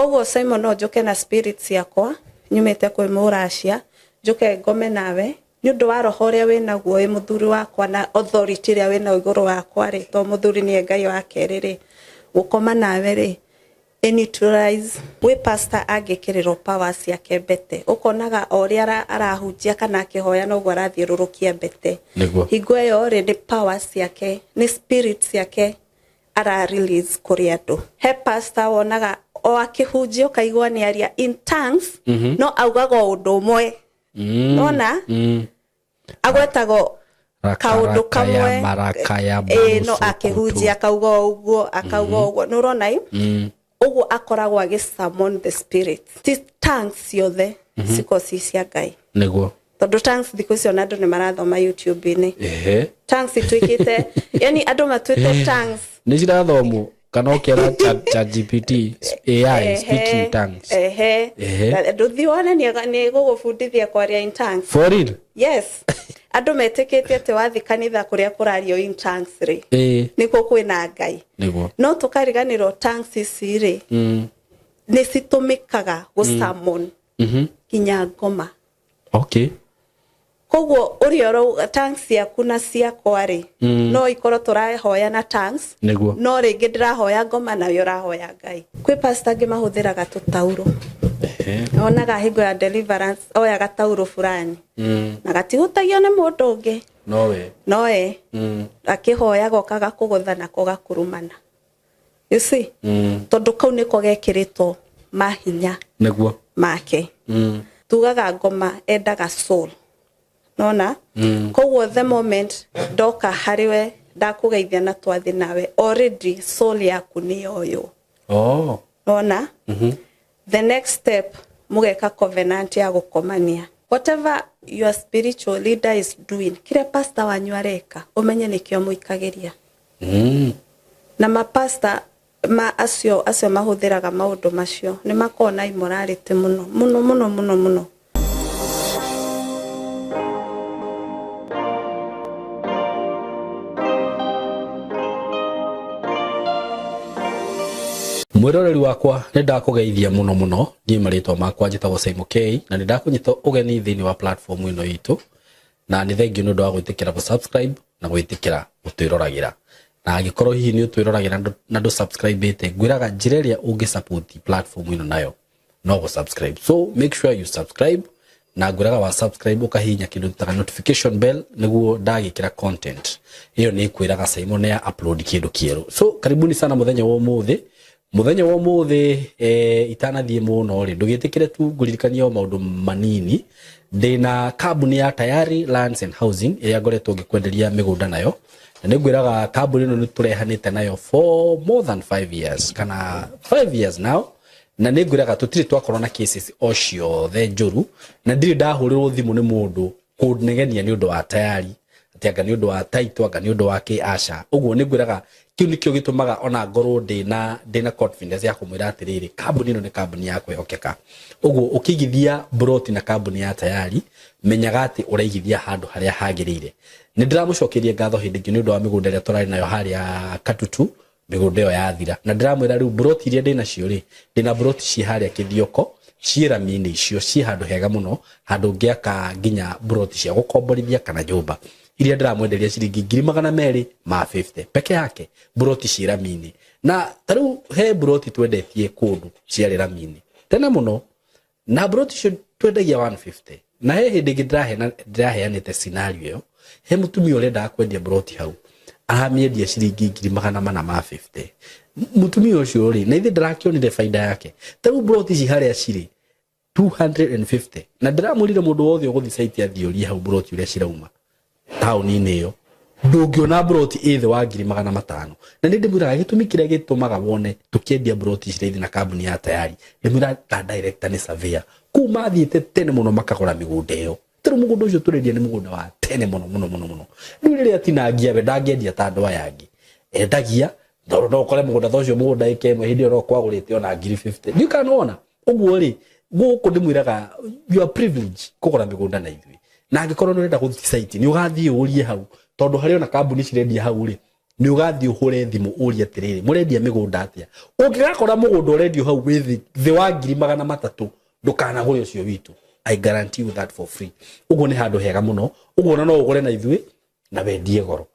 koguo Simon no njoke na spirits yakwa nyumete kwi Muracia njoke ngome nawe ni undu wa roho ria wina guo wi muthuri wakwa na authority ria wina iguru wakwa ri to muthuri ni Ngai wa keriri gukoma nawe ri neutralize we pastor agikiriro powers yake bete ukonaga oria arahunjia kana akihoya no gwa rathiururukia bete hingo yo ri powers yake ni spirits yake ara release kuri andu he pastor wonaga o akihunjio kaigwa ni aria in tongues no augaga undu umwe nona agwetago kaundu kamwe no akihunjia akauga uguo nurona uguo akoragwo agisummon the spirit these tongues yothe siko cia Ngai niguo tondu tongues thikũ na andu ni marathoma YouTube-ini tongues itwikite yani andu matwite tongues ni cirathomo kana ukera ChatGPT AI speaking tongues nduthi wona ni gugufundithia kwaria in tongues for real yes andu metikite ati wathi kanitha kuria kurario in tongues ri niko kwina Ngai niguo no tukariganirwo tongues ici ri ni citumikaga gusummon kinya ngoma okay koguo urio tongues yaku na ciakwa ri no ikoro turahoya na tongues no ringi ndirahoya ngoma na yo rahoya Ngai kwi pastor ngi mahuthiraga tutauro onaga hingo ya deliverance oya gatauro fulani na gatigutagio ni mundu ungi noe akihoya gokaga kugutha na kugakurumana you see tondu kau niko gekiritwo mahinya niguo make tugaga ngoma endaga soul nona koguo the moment doka hariwe ndakugeithia na twathi nawe already soul yaku ni yoyo nona the next step mugeka covenant ya gukomania whatever your spiritual leader is doing kile pastor wanyu areka umenye nikio muikagiria na mapasta acio mahuthiraga maundu macio ni makona immorality muno mwiroreri wakwa ni ndakugeithia muno ngi maritwa makwa njitagwo Simon K na ni ndakunyita ugeni thini wa platform ino itu na ni thengiu ni undu wa gwitikira ku subscribe na gwitikira utwiragira na agikorwo hihi ni utwiragira na ndu subscribe ite ngwiraga njira iria ungi support platform ino nayo no go subscribe so make sure you subscribe na ngwiraga wa subscribe ukahinya kindu ta notification bell niguo ndagikira content iyo ni kwiraga Simon ya upload kindu kieru so karibuni sana muthenya wa umuthi itanathie muno ri ndugitikire tu nguririkanio maundu manini ndina kambuni ya Tayari Lands and Housing ya ngoretwo ngikwenderia migunda nayo na ningwiraga kambuni ino ni turehanite nayo for more than 5 years kana 5 years now na ningwiraga tutiri twakorwo na cases ocio the njuru na ndiri ndahurirwo thimu ni mundu kunegenia ni undu wa Tayari atianga ni undu wa title anga ni undu wa Asha uguo ningwiraga kiu nikio gitumaga ona ngorwo ndina confidence ya kumwira atiriri kambuni ino ni kambuni ya kwihokeka uguo ukigithia broti na kambuni ya Tayari menyaga ati uraigithia handu haria hagirire ni ndiramucokeria ngatho hindi ngi ni undu wa migunda ria turari nayo haria Katutu migunda yo yathira na ndiramwira riu broti iria ndina cio ri ndina broti ci haria Kithioko ciira mini icio ci handu hega muno handu ngiaka nginya broti cia gukomborithia kana nyumba iria ndiramwenderia ciringi 250 peke yake broti ciira mini na taru he broti twendetie kundu ciarira mini tena muno na broti cio twendagia 150 na he hindi ndiraheanite scenario yo he mutumi urenda kwendia broti hau aramiendia ciringi 450 mutumi ucio ri na ithe ndirakionire faida yake taru broti ci haria ciri 250 na ndiramurire mundu wothe uguthi site athioria hau broti uria cirauma tauni-ini yo ndungiona broti ithe wa 500 na ndi ndimwiraga gitumi kiria gitumaga wone tukiendia broti cireithi na kambuni ya Tayari ndimwira ta director ni surveyor kuma thiite tene muno makagora migunda iyo turu mugunda ucio turendia ni mugunda wa tene muno riu riria tinangia we ndangiendia ta andu aya angi endagia ndo kore mugunda thocio mugunda ikemwe hindi ro kwagurite ona 50 you can ona uguo ri guku ndimwiraga you are privileged kugora migunda na ithui na angikorwo nurenda guthi site ni ugathie urie hau tondu hari ona kambuni cirendia hau ri ni ugathi uhure thimu uria tiriri murendia migunda atia ungigakora mugunda urendio hau withi thi wa 300,000 ndukana gure ucio witu. I guarantee you that for free. Ugo ni handu hega muno. Ugo no ugure na ithui na wendie goro.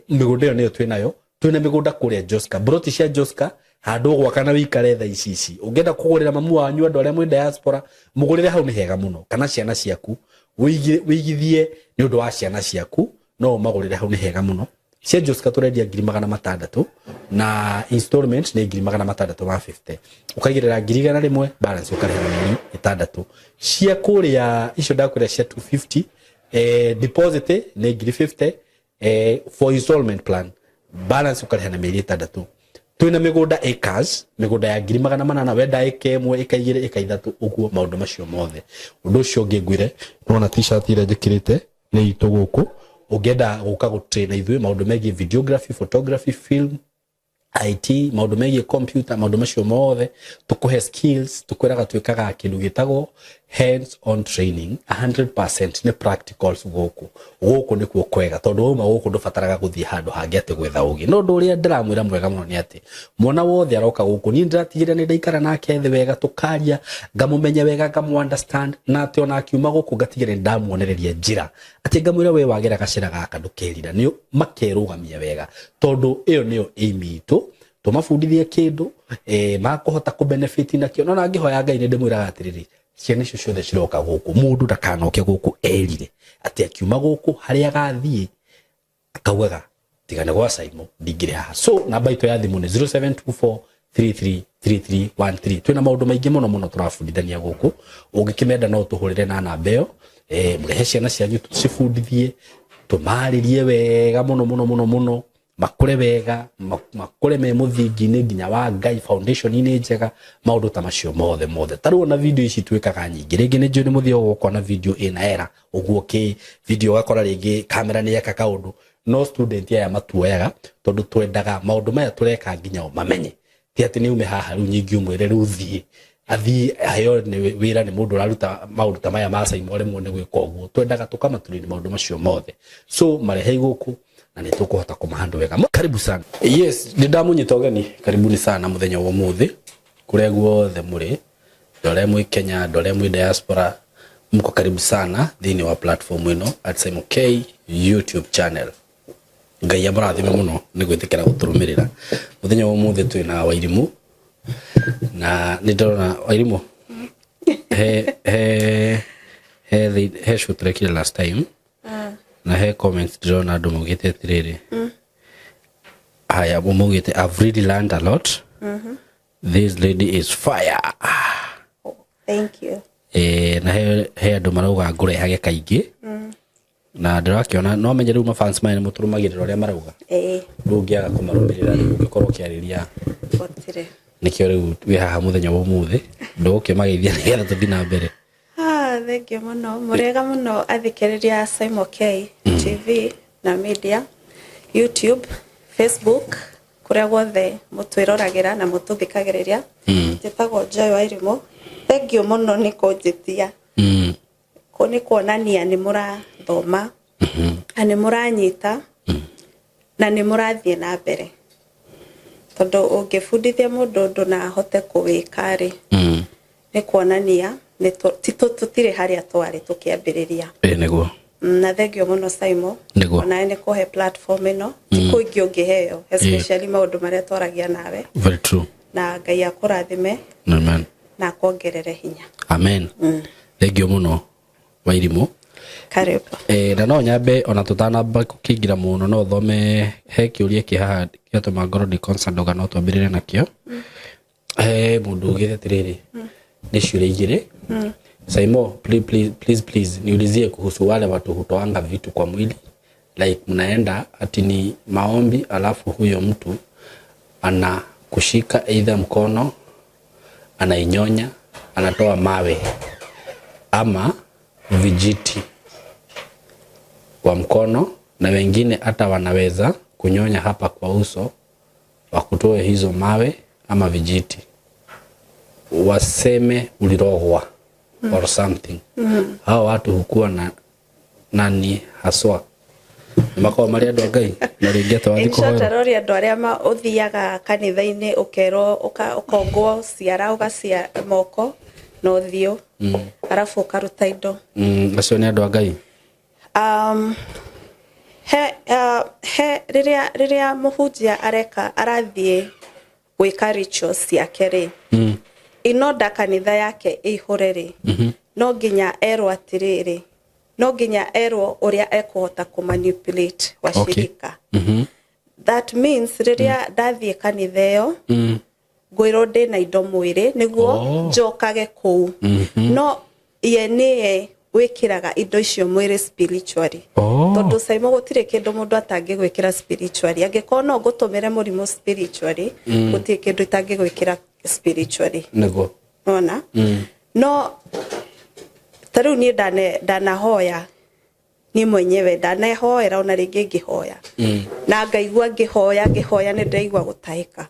Migunda yo niyo twinayo. Twina migunda kuria Joska. Broti cia Joska handu gwakana wikare tha ici. Ungenda kugurira mamu wanyu andu aria mwe diaspora mugurire hau ni hega muno. Kana ciana ciaku wigithie ni undu wa ciana ciaku no magurire hau ni hega muno. Cia Joska turendia 600,000 na installment ni 650. Ukagirira 100,000 balance ukarehera 6. Cia kuria icio ndakwira cia 250 deposit ni 50 for installment plan balance ukarehera 6. Twina migunda acres migunda ya 800 wenda eka 1 eka 2 eka 3 uguo maundu macio mothe. Undu ucio ngingwire nona t-shirt ire njikirite ni itu guku ugenda guka gutrain ithui maundu megi videography photography film IT maundu megi computer maundu macio mothe tukuhe skills tukwiraga twikaga kindu gitagwo hands on training 100% ni practicals guku ni kuo kwega tondu uma guku ndubataraga guthie handu hangi ate gwetha ugi no ndu uria ndiramwira mwega muno ni ati mwana wothe aroka guku ni ndiratigire ni ndaikara nake thi wega tukaria ngamumenya wega ngamu understand na ati ona akiuma guku ngatigire ndamuonereria njira ati ngamwira we wagira gacira gaka ndukerira ni makerugamia wega tondu iyo niyo aim itu tumafundithie kindu makuhota ku benefit nakio no nangihoya Ngai ni ndimwiraga atiriri ciana icio ciothe ciroka guku mundu ndakanoke guku erire ati akiuma guku haria gathie akaugaga tigane gwa Saimo ndigire haha. So namba itu ya thimu ni 0724333313. Twina maundu maingi muno turafundithania guku ungikimenda no tuhurire na namba iyo murehe ciana cianyu tucifundithie tumaririe wega muno makure wega makure me muthingi-ini nginya wa Ngai foundation ni njega maundu ta macio mothe taru na video ici twikaga nyingi ringi ni njuri muthio gukona video ina era uguo ki video gakora ringi kamera ni yaka kaundu no student ya matuoyaga tondu twendaga maundu maya tureka nginya o mamenye ti ati ni ume haha riu nyingi umwire riu athi ayo ni wira ni mundu raruta maundu ta maya ma Saimo remwe ni gwika uguo twendaga tukamaturira maundu macio mothe so marehe guku na nitukuhota kumahandu wega. Karibu sana. Yes, ndidamunyita ugeni karibuni sana muthenya wa muthi kuria guothe muri ndore mwi Kenya ndore mwi diaspora mko karibu sana thini wa platform ino at Saimo K YouTube channel. Ngai amurathime muno ni gwitikira guturumirira muthenya wa muthi twina Wairimu na nindorona Wairimu he shoot rekire last time na he comments drone adu mugite tiriri haya mugite I've really learned a lot. This lady is fire. Oh, thank you. Na he adu marauga ngure hage kaingi na ndirakiona no menye riu ma fans mine muturumagirira uria marauga ndungiaga kumarumirira riu ugikorwo kiariria gotire nikio riu wi haha muthenya wa muthi ndukimageithia nigetha tuthi na mbere. Thank you muno murega muno athikiriria Saimo K TV na media YouTube Facebook kuria guothe mutwiroragira na mututhikagiriria njitagwo Joy Wairimu. Thank you muno ni kunjitia ko ni kuonania ni murathoma ani muranyita na ni murathie na mbere tondu ungifundithia mundu ndu na hote kuwikari ni kuonania ni tutire haria twari tukiambiriria niguo na thengio muno Saimo na ene kuhe platform ino tikuingi ungiheo especially maundu maria twaragia nawe. Very true. Na Ngai akurathime. Amen. Na kuongerere hinya. Amen. Thengio muno Wairimu. Karibu. Na no nyambe ona tutanamba kukingira muno no thome he kiuria kihaha kiatuma ngoro ndi concerned oga no twambirire nakio mundu ugithe tiriri ni ciuria igiri. Saimo, please niulizie kuhusu wale watu hutoanga vitu kwa mwili like mnaenda ati ni maombi alafu huyo mtu ana kushika either mkono anainyonya anatoa mawe ama vijiti kwa mkono na wengine hata wanaweza kunyonya hapa kwa uso wakutoe hizo mawe ama vijiti waseme ulirogwa or something. Hao watu hukua na nani haswa makao mari andu Ngai na ringi twathi kuhoera inshorori andu aria uthiaga kanitha-ini ukero ukongwo ciara ugacia moko na uthio arafu ukaruta indo acio ni andu Ngai riria muhunjia arathie gwika rituals ciake ri inoda kanitha yake ihore ri no nginya erwo atiriri no nginya erwo uria ekuhota kumanipulate washirika that means riria ndathie kanitha yo ngwirwo ndina indo mwiri niguo njokage kuu no ye nie wikiraga indo icio mwiri spiritually tondu saimo gutire kindu mundu atangigwikira spiritually angiko no gutumire murimo spiritually gutire kindu itangigwikira spiritually niguo ona no taru ni ndanahoya ni mwenyewe ndanahoera ona ringi ngihoya na ngaigua ngihoya ni ndaigua gutaika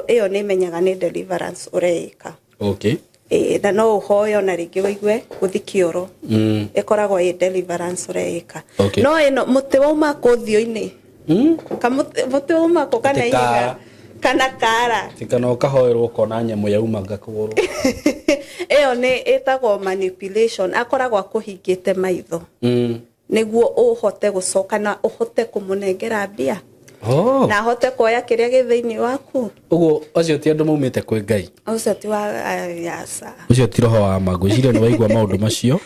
iyo ni menyaga ni deliverance ureika okay na no uhoyo na ringi wigue guthikioro ikoragwo i deliverance ureika no ino muti wauma kuthio-ini muti wauma ko kana iga kana kara tikana ukahoerwo kona nyamu yauma ngakuguru iyo ni etagwo manipulation akoragwo kuhingite maitho niguo uhote gucoka na uhote kumunengera mbia na hote kuoya kiria githiini waku uguo acio ti andu maumite kwi Ngai ucio ti wa yasa ucio ti roho wa magu ciria ni waigua maundu macio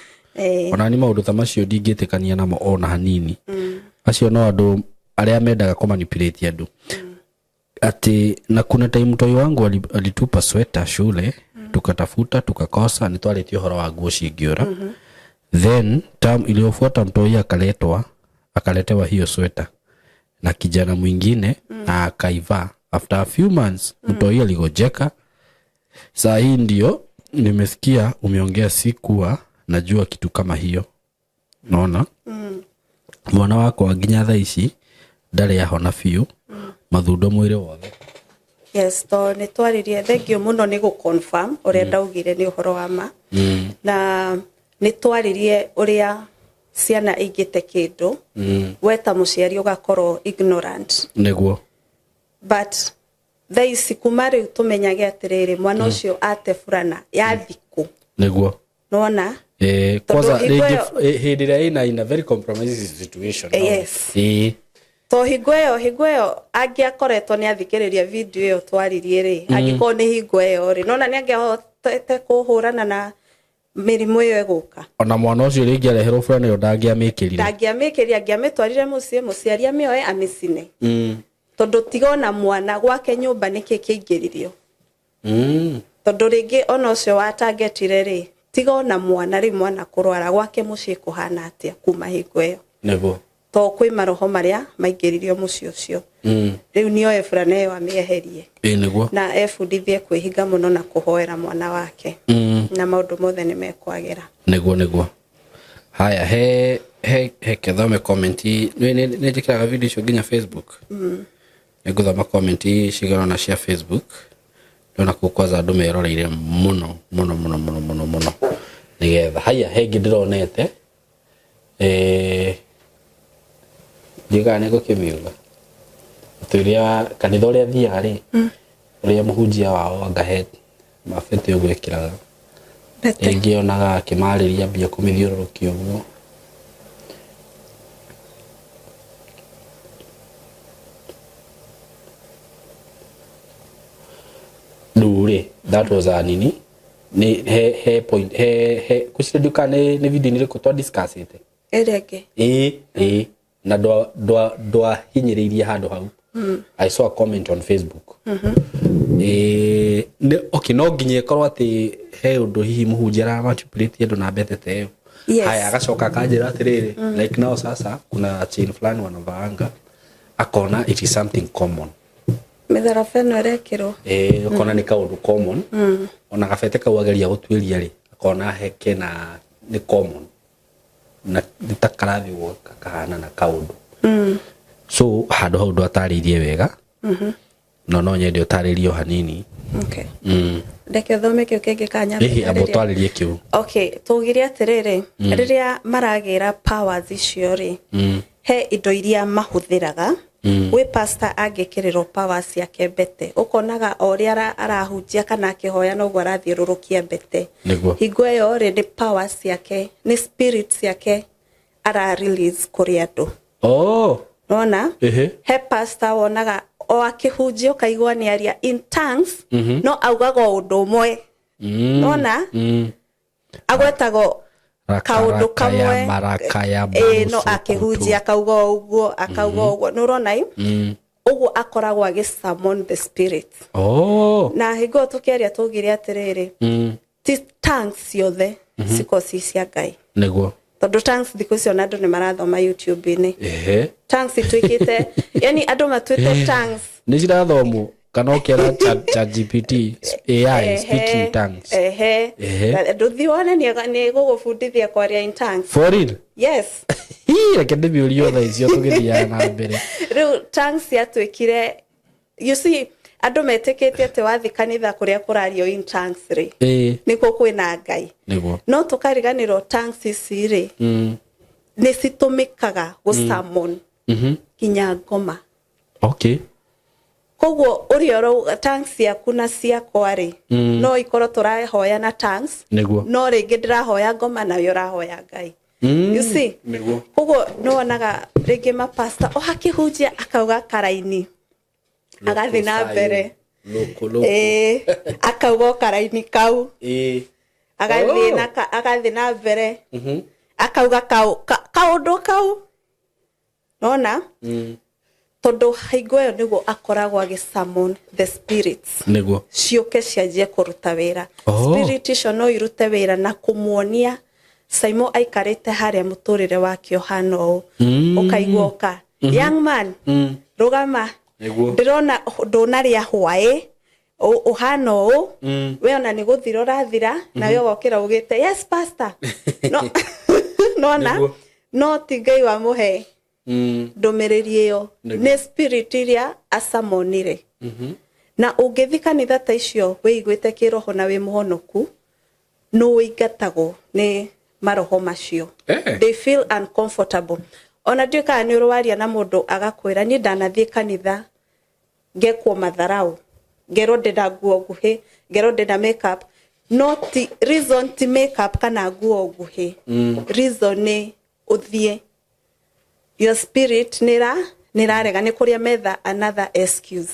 ona ni maundu ta macio ndingitikania namo ona hanini acio no andu aria mendaga kumanipulate andu ati na kuna time toi wangu alitupa sweta shule tukatafuta tukakosa ni twaletie horo wa nguo cingiura then term iliyofuata mtoi akaletewa hiyo sweta na kijana mwingine akaiva after a few months mtoi aligojeka saa hii ndio nimesikia umeongea sikuwa najua kitu kama hiyo naona mwana wako aginya thaa ici ndari yahona fiu mathundo mwire wothe yes to ni twaririe thengio muno ni gu confirm uria ndaugire ni uhoro wa ma na ni twaririe uria ciana ingite kindu weta muciari ugakorwo ignorant niguo but they sikumari tumenyage atiriri mwana ucio ate furana ya thiku niguo nona kwanza hediria ina very compromising situation yes to higweyo angiakoretwo ni athikiriria video iyo twaririe ri angiko ni higweyo ri nona ni angihotete kuhurana na mirimu iyo eguka ona mwana ucio ringi areherwo fulani yo ndangiamikirire angiamitwarire muciari amioe amicine tondu tigona mwana gwake nyumba niki kiingiririo tondu ringi ona ucio watangetire ri tigona mwana ri mwana kurwara gwake mucii kuhana atia kuma higweyo niguo to kwi maroho maria maingiririo mucio cio riu nio efurana yo amieherie niguo na efundithie kwihinga muno na kuhoera mwana wake na maundu mothe ni mekwagira niguo haya he kethome comment ni njikiraga video icio nginya Facebook niguthoma comment cigana na cia Facebook ndona ku kwaza andu meroreire muno nigetha haya hengi ndironete ndiga niko kimiuga turia kanitha uria thiaga ri uria muhunjia wao angahe mabete gwikiraga ngionaga akimariria mbia kumithiurukia uguo dure that was a nini ni he point he kusiduka ni video ni riko to discuss ite erege na do hinyiriria handu hau I saw a comment on Facebook okay no nginye korwo ati he undu hihi muhunjira manipulate andu na betete haya agacoka kanjira atiriri like now sasa kuna chain fulani wanavaanga akona it is something common mitharafeno rekiro akona ni kaundu common ona gabete kauageria gutwiria ri akona heke na ni common na nitakarathi woka kahana na kaundu so handu hau ndo ataririe wega no nyende utaririo hanini okay Reke thome kä kä kanya amotwaririe kiu. Okay, tugire atiriri riria maragira powers icio ri he indo iria mahuthiraga we pastor angikiriro powers yake bete ukonaga oria arahunjia kana akihoya no gwa rathiururukia bete hingo yo ri ni powers yake ni spirits yake ara release kuri andu. Nona he pastor wonaga o akihunjia ukaigwa ni aria in tongues no augaga undu umwe. Nona agwetago kaundu kamwe no akihunjia akauga uguo nurona uguo akoragwo agisummon the spirit. Na higo tukiaria tugire atiriri ti tongues yothe siko cia Ngai niguo tondu tongues thikũ cio andu ni marathoma YouTube-ini tongues itwikite yani andu matwite tongues ni cirathomo kana ukiara ChatGPT AI speaking tongues nduthione ni gugufundithia kwaria in tongues for real. Yes reke ndibiurio tha icio tugithia na mbere riu tongues yatwikire you see andu metikite ati wathi kanitha kuria kurario in tongues ri niko kwina Ngai no tukariganirwo tongues ici ri ni citumikaga gusummon kinya ngoma. Okay, koguo urio tongues yaku na ciakwa ri no ikorwo turahoya na tongues no ringi ndirahoya ngoma na yo rahoya Ngai. You see koguo no onaga ringi ma pastor o hakihunjia akauga karaini agathi na mbere akauga karaini kau agathi na mbere akauga kaundu kau nona tondu hingo yo niguo akoragwo agisummon the spirits niguo ciuke cianjie kuruta wira. Spirit icio no irute wira na kumuonia Simon aikarite haria muturire wake ohana o ukaigwa ka young man rugama ndirona ndonaria hwae ohana o we ona ni guthiro rathira na we wokira ugite yes pastor no nona no tigai wa muhe ndomereri yo ne spirit iria asamonire na ungithika ni thata icio we igwete kiroho na we muhonoku no igatago ne maroho macio they feel uncomfortable. Ona ndika ni urwaria na mundu agakwira ni ndanathie kanitha ngekwo matharau ngero ndenda nguo nguhi ngero ndenda makeup not reason to makeup kana nguo nguhi reason ni uthie your spirit nirarega ni kuria metha another excuse.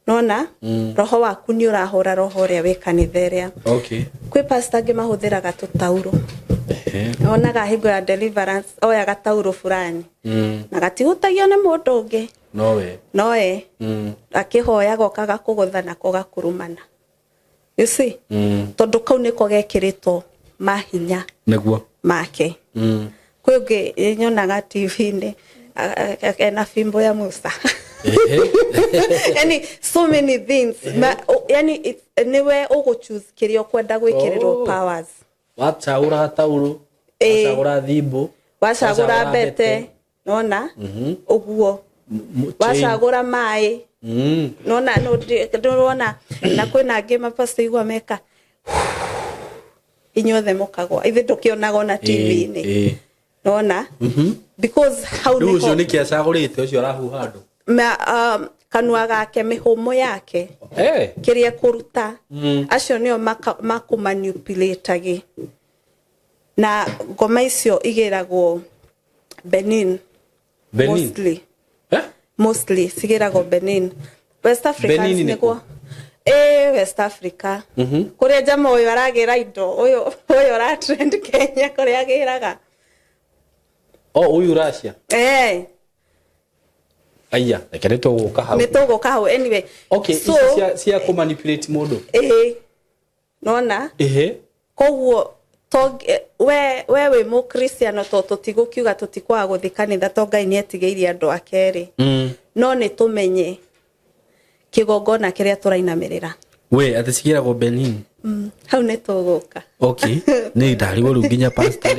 Nona roho waku ni urahora roho ria we kanitha. Okay, kwi pastor ngi mahuthiraga tutauro onaga hingo ya deliverance oya gatauro fulani na gatigutagio ni mundu ungi noe akihoya gokaga kugutha na kugakurumana. You see tondu kau niko gekiritwo mahinya niguo make kwi ungi nyonaga TV-ini ena fimbo ya Musa yani so many things yani niwe uguchoose kirio kwenda gwikirirwo powers. Wachagura tauro wachagura thimbo wachagura bete nona uguo wachagura mai nona no ndorona na kwina ngima pastor igwa meka inyothe mukagwa ithe tukionaga na TV-ini nona because how do ucio ni kiacagurite ucio arahu handu kanua gake mihumo yake kiria kuruta acio nio makumanipulate na ngoma icio igiragwo Benin mostly sigiragwo Benin West Africa niguo West Africa kuria jama uyu aragira indo uyu ra trend Kenya kuria agiraga uyu Russia aya lekere to guka hau anyway. Okay, so cia ku manipulate mundu nona koguo we mu Christian to tigukiuga tutikwa guthikanitha to Ngai ni etigeirie andu akeri no ni tumenye kigongona kiria turainamirira we aticigira Benin hau ni tuguka. Okay, ni ndari woru nginya pastor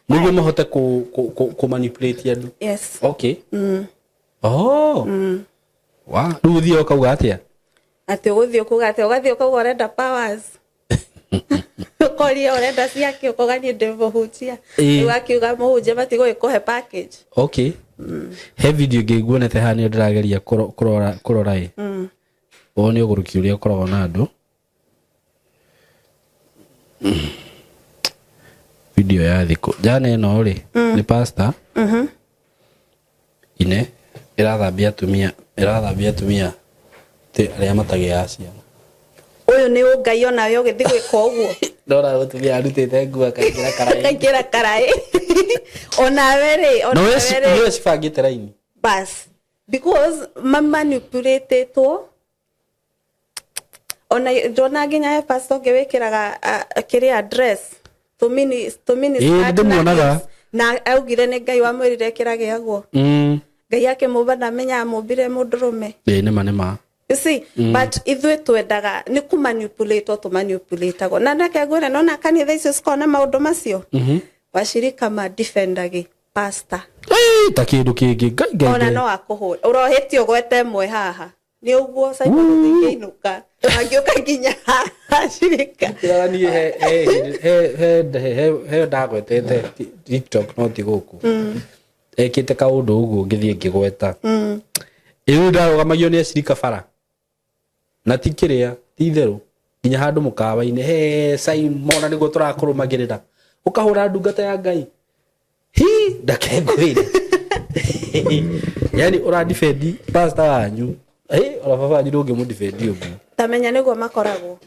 niguo mahote ku manipulate andu. Yes. Okay. Wa ruthio kauga atia ati uguthio kugate ugathio kuga urenda powers koria urenda ciake ukoganie ndimuhutia ugakiuga muhunje matigo ikuhe package. Okay. He video ngiguonete hani ndirageria kurora wone uguruki uria ukoragwo na andu video ya thiko jana ino ri ni pastor ine irathambia tumia te aria matagia acia uyu ni ungai ona yo githi gwika uguo ndora gutumia arutite ngua kagira karai ona were no sifagite raini bas because manipulated to ona dona ginya pastor gewekiraga kiri address to mini na augire ne ngai wa mwirire kirage aguo ngai yake mubana menya mubire mundurume ni manema. You see, but ithui twendaga ni ku manipulate to manipulate go na nake ngwire no na kanitha icio cikona maundu macio washirika ma defendage pastor ta kindu kingi ngai ona no akuhura urohetio gwete mwe haha ni uguo psychology ngeinuka agioka nginya shirika yani he ndagwetete TikTok no ti guku ekite kaundu uguo ngithie ngigweta iu ndarugamagio ni ashirika bara na tikiria titheru nginya handu mukawa-ini he Simon niguo turakurumagirira ukahura ndungata ya ngai ndakengwire yani ura defend pastor wanyu ora baba nyu ndungi mu defend uguo tamenya niguo makoragwo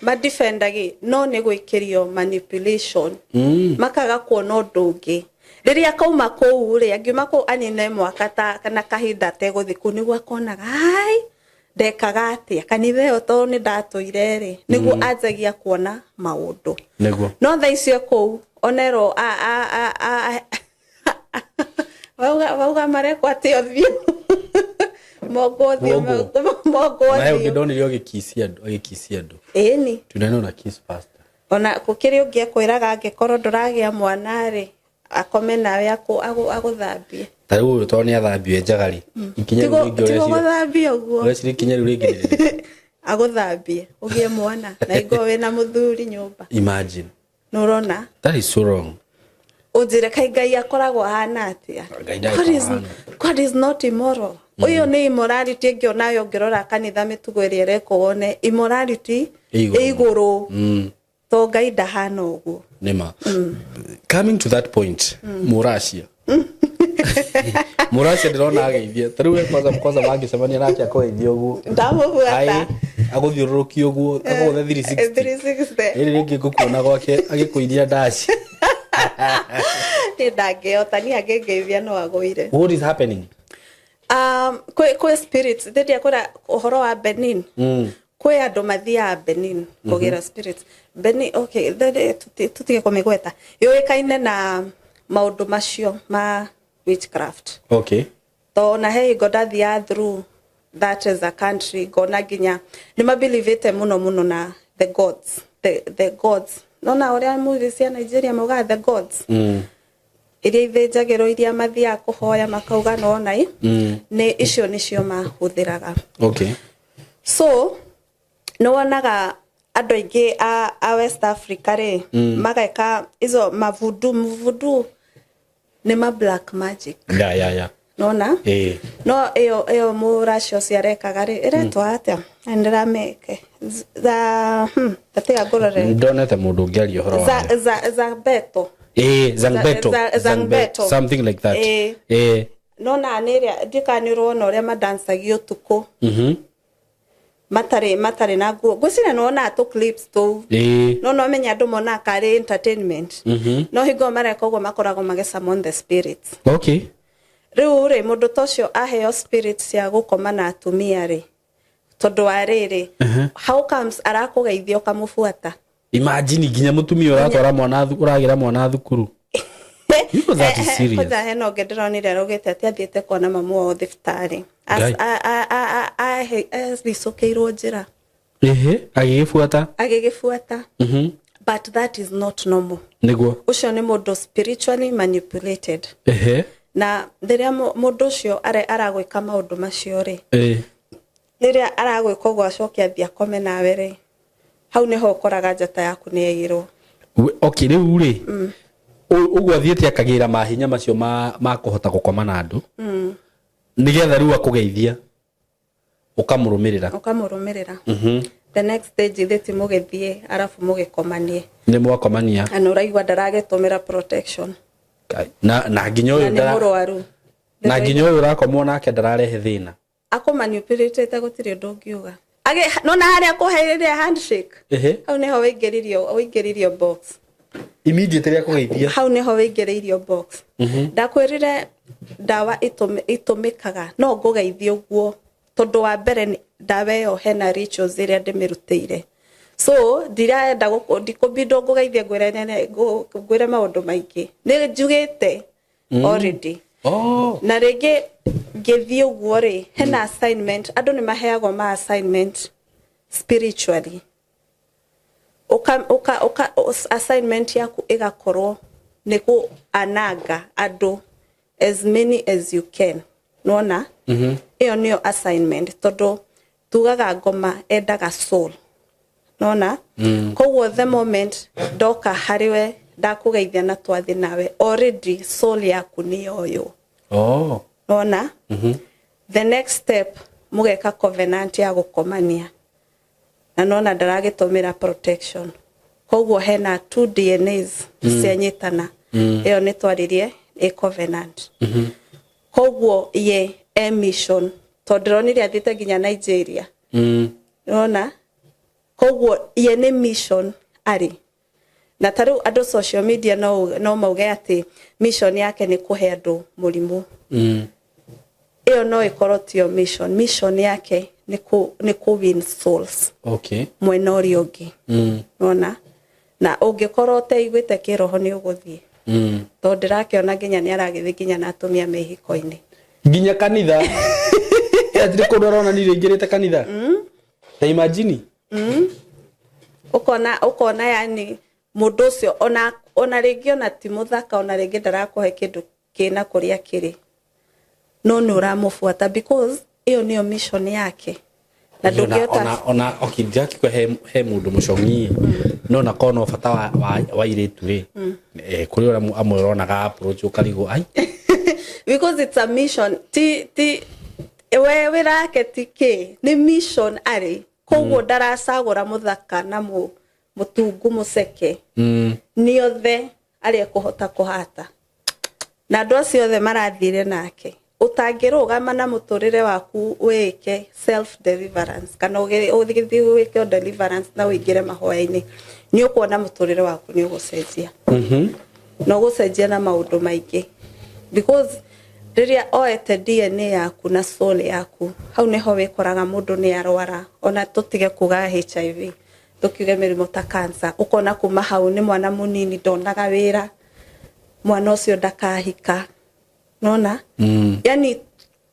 ma defendage no ni gwikirio manipulation makaga kuona undu ungi riria kauma kuu ri angiuma ku anine mwaka ta kana kahinda te guthi ku niguo akonaga ai ndekaga atia kanitha yo to ni ndatuire ri niguo anjagia kuona maundu niguo no tha icio ku onero wauga mareko atio thio mogothio na ungidonire ogikisia andu ni tuneno na kiss pastor ona kukiri ungi akwiraga angikorwo nduragia mwana ri akome nawe aguthambie tariu to ni athambie njagari ikinya ru ringi ore guthambia uguo ore ciri kinya ru ringi aguthambie ugie mwana na igo we na muthuri nyumba imagine nurona that is so wrong ujire kai ngai akoragwo hana atia God is not immoral uyo ni immorality ngionayo ngirora kanitha mitugo iri reko wone immorality iguru to ngai ndahana uguo nema coming to that point Muracia ndirona ageithia tariu kwanza bangisemania nake akoithia uguo ndamubuata aguthiururuki uguo aguthe 360 iri ringi ngukuona gwake agikuithia ndaci ndangehotani agegeithia no agwire. What is happening? Kwe spirits ndiye kora uhoro wa Benin kwe andu mathia Benin kugira spirits Benin. Okay, tutige kumigweta yoikaine na maundu macio ma witchcraft. Okay, to na hey godathia through that is a country gona ginya ni mabilivete muno na the gods no na oria movies ya Nigeria moga the gods iria ithenjagiro iria mathia kuhoya makauga no nai ni icio nicio mahuthiraga. Okay, so no wonaga andu aingi a West Africa ri magaika izo mavudu ni ma black magic. Yeah. Nona no eo Muracia ciarekaga ri iretwa atia ndira meke za tatia gorore ndonete mundu ngiari uhoro za beto Zangbeto something like that. Nona niria ndikanirwo no ria madansagia utuku matare na guo gwicira nona to clips to no menya andu mona kare entertainment no higo mareka uguo makorago summon the spirits. Okay, riu ri mundu tocio aheo spirits cia gukoma na atumia ri tondu wa riri how comes arakugeithio kamufuata? Imagine ginya mutumia uratwara mwana uragira mwana thukuru. You know that is serious. Koza heno ngedironire rogete ati athiete kuona mamu wa thibitari ricokeirwo njira agigifuata but that is not normal. Niguo ucio ni mundu spiritually manipulated. Na ndiria mundu ucio aragwika maundu macio ri riria aragwika uguo acokia thia kome nawe ri hau niho ukoraga njata yaku ni yairwo. Okay, riu ri uguo athiete akagira mahinya macio ma kuhota gukoma na andu nigetha riu akugeithia ukamurumirira the next stage theti mugethie arafu mugikomanie ni mwakomania ana uraigwa ndaragetumira protection na nginyo na nginyo urakomwo nake ndararehe thina akumanipulate gutiri undu ungiuga age no na haria kuhairia handshake hau niho waingiririo box immediately akugeithia hau niho waingiririo box ndakwirire dawa itumikaga no ngugeithia uguo tondu wa mbere dawa yo hena rituals iria ndimirutire so ndiraenda ndikubindo ngugeithia ngwire maundu maingi ni njugite already na rege ngithie uguo ri hena assignment andu ni maheagwo ma assignment spiritually assignment yaku igakorwo ni ku anaga andu as many as you can nona iyo niyo assignment tondu tugaga ngoma endaga soul nona koguo the moment doka hariwe ndakugeithia na twathi nawe already soul yaku ni yoyo nona the next step mugeka covenant ya gukomania na nona ndaragitumira protection koguo hena 2 DNAs cianyitana iyo ni twaririe covenant koguo ye emission tondronire athite nginya Nigeria nona koguo ye ne mission ari na taru ado social media no mauge ati mission yake ni kuhe andu murimu iyo no ikorotio mission yake ni ku win souls mwena uri ungi nona na ungikorwo teiguite kiroho ni uguthie to ndirakiona nginya ni aragithie nginya na atumia mehiko-ini nginya kanitha atire kudorona ni ringirite kanitha ta imagine ukona yani mundu ucio ona ringi ona ti muthaka ona ringi ndarakuhe kindu kina kuria kiri no ni uramufuata because iyo niyo mission yake na ndugiota ona okijaki kwa he mundu mucongi no na kono bata wa iritu ri kuri ora amurona ga approach ukarigo ai because it's a mission ti wewe rake tike ni mission ari koguo ndaracagura muthaka na mutungu museke ni othe ari kuhota kuhata na andu acio othe marathire nake utangirugama na muturire waku wike self deliverance kana uthithie wike deliverance na uingire mahoya-ini ni ukuona muturire waku ni ugucenjia no gucenjia na maundu maingi because riria oete DNA yaku na soul yaku hau niho wikoraga mundu ni arwara ona tutige kuga HIV tukiuge mirimo ta cancer ukona kuma hau ni mwana munini ndonaga wira mwana ucio ndakahika nona yani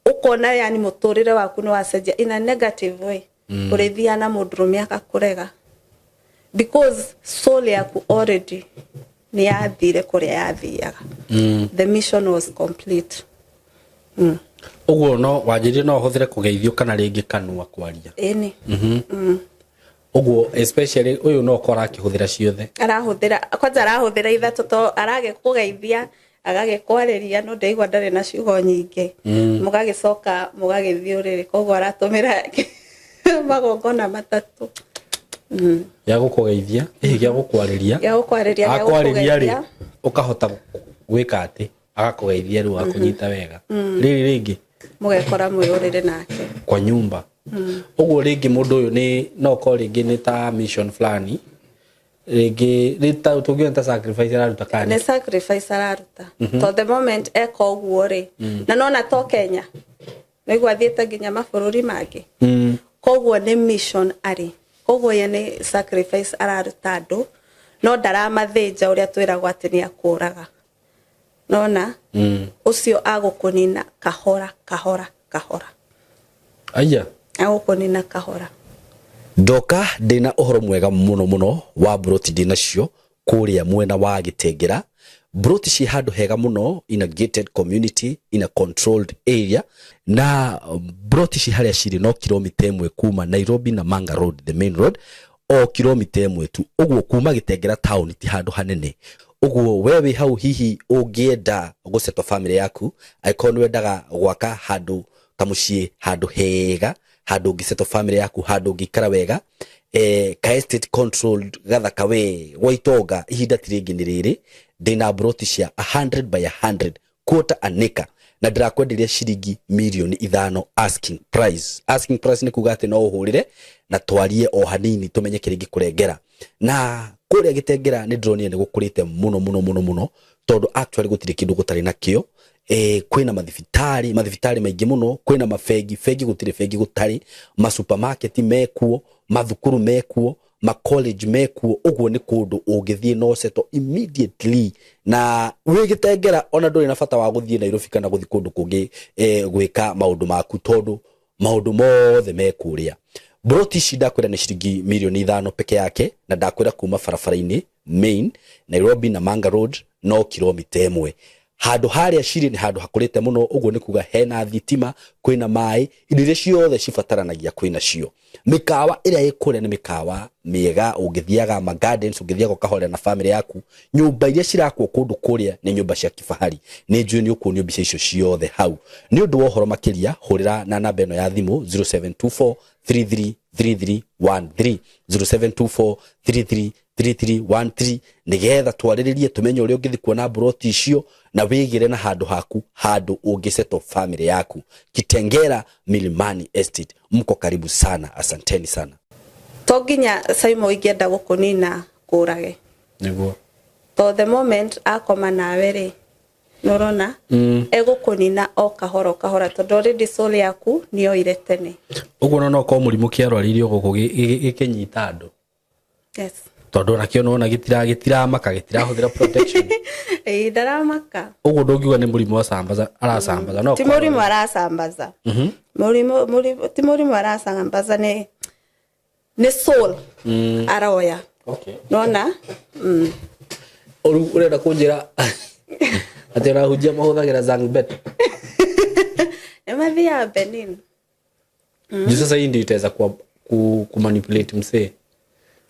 ukona yani muturire waku ni wacenjia in a negative way urithia na mundurume akakurega because soul yaku already ni yathire kuria yathiaga the mission was complete uguo no wanjirie no huthire kugeithio kana ringi kanwa kwaria eni uguo especially uyu no kora akihuthira ciothe arahuthira kwanza arahuthira ithatu to arage kugeithia agage kwariria no ndaigwa ndari na ciugo nyingi mugagicoka mugagithio koguo aratumira magongona matatu ya gukugeithia ya gukwariria ri ukahota gwika ati agakugeithia ru akunyita wega riri ringi mugekora mwirurire nake kwa nyumba uguo ringi mundu uyu ni no ko ringi ni ta mission flani ringi rita tugiona ta sacrifice araruta kana ne sacrifice araruta to the moment eko uguo ri na nona to Kenya nigwa thieta nginya mabururi mangi koguo ni mission ari koguo ye ni sacrifice araruta andu no ndaramathinja uria twiragwo ati ni akuraga nona ucio agukunina kahora aya agukunina kahora ndoka ndina uhoro mwega muno wa broti ndinacio kuria mwena wa Gitengera. Broti ci handu hega muno in a gated community in a controlled area, na broti ci haria ciri no kilomita 1 kuma Nairobi na Manga Road, the main road, o kilomita 1 tu. Uguo kuma Gitengera town ti handu hanene. Uguo wewe hau hihi ungienda gusetwa family yaku, aikonu wendaga gwaka handu kamucie, handu hega, handu ngisetwa family yaku, handu ngikara wega, ka estate controlled gathaka we Waitonga ihinda tiringi ni riri ndina broti cia 100 by 100 quarter an acre, na ndirakwenderia ciringi milioni 5 asking price ni kuga ati no uhurire na twarie o hanini tumenye kiringi kurengera. Na kuria Gitengera ni ndronire ni gukurite muno tondu actually gutire kindu gutari nakio. Kwina mathibitari maingi muno, kwina mafegi gutire fegi gutari, ma supermarket mekuo, mathukuru mekuo, ma college mekuo. Uguo ni kundu ungithie no seto immediately, na wi Gitengera ona nduri na bata wa guthie Nairobi kana guthi kundu kungi gwika maundu maku tondu maundu mothe mekuria. Broti ci ndakwira ni ciringi milioni 5 peke yake, na ndakwira kuma barabara-ini main Nairobi na Manga Road no kilomita 1. Handu haria ciri ni handu hakurite muno. Uguo ni kuga hena thitima, kwina mai, indo iria ciothe cibataranagia kwina cio. Mikawa iria ikuria ni mikawa miega, ungithiaga ma gardens, ungithiaga ukahorera na family yaku. Nyumba iria cirakwo kundu kuria ni nyumba cia kifahari. Ni njui ni ukuonio mbica icio ciothe hau. Ni undu wa uhoro makiria hurira na namba eno ya thimu 0724 333313 0724 3313 nigetha twariririe tumenye uri ungithi kuona broti icio na wigire na handu haku, handu ungiseto family yaku. Gitengera Milimani Estate, mko karibu sana. Asanteni sana. Toginya Saimo igenda gukunina kurage niguo to the moment akoma nawe ri norona egukunina o kahora tondu already soul yaku niyo ire tene. Uguo no ko murimu kiarwaririo guku gikinyita andu. Yes. Tondu nakio no gitira maka gitirahuthira protection. Ndaramaka. Uguo ndungiuga ni murimu wa sambaza arasambaza no. Ti murimu arasambaza. Murimu ti murimu arasambaza ni soul aroya. Okay. Nona? Urenda kunjira ati urahujia mahuthagira Zangbet. Emathia Benin. Jusa sasa hii ndio itaweza ku manipulate msee.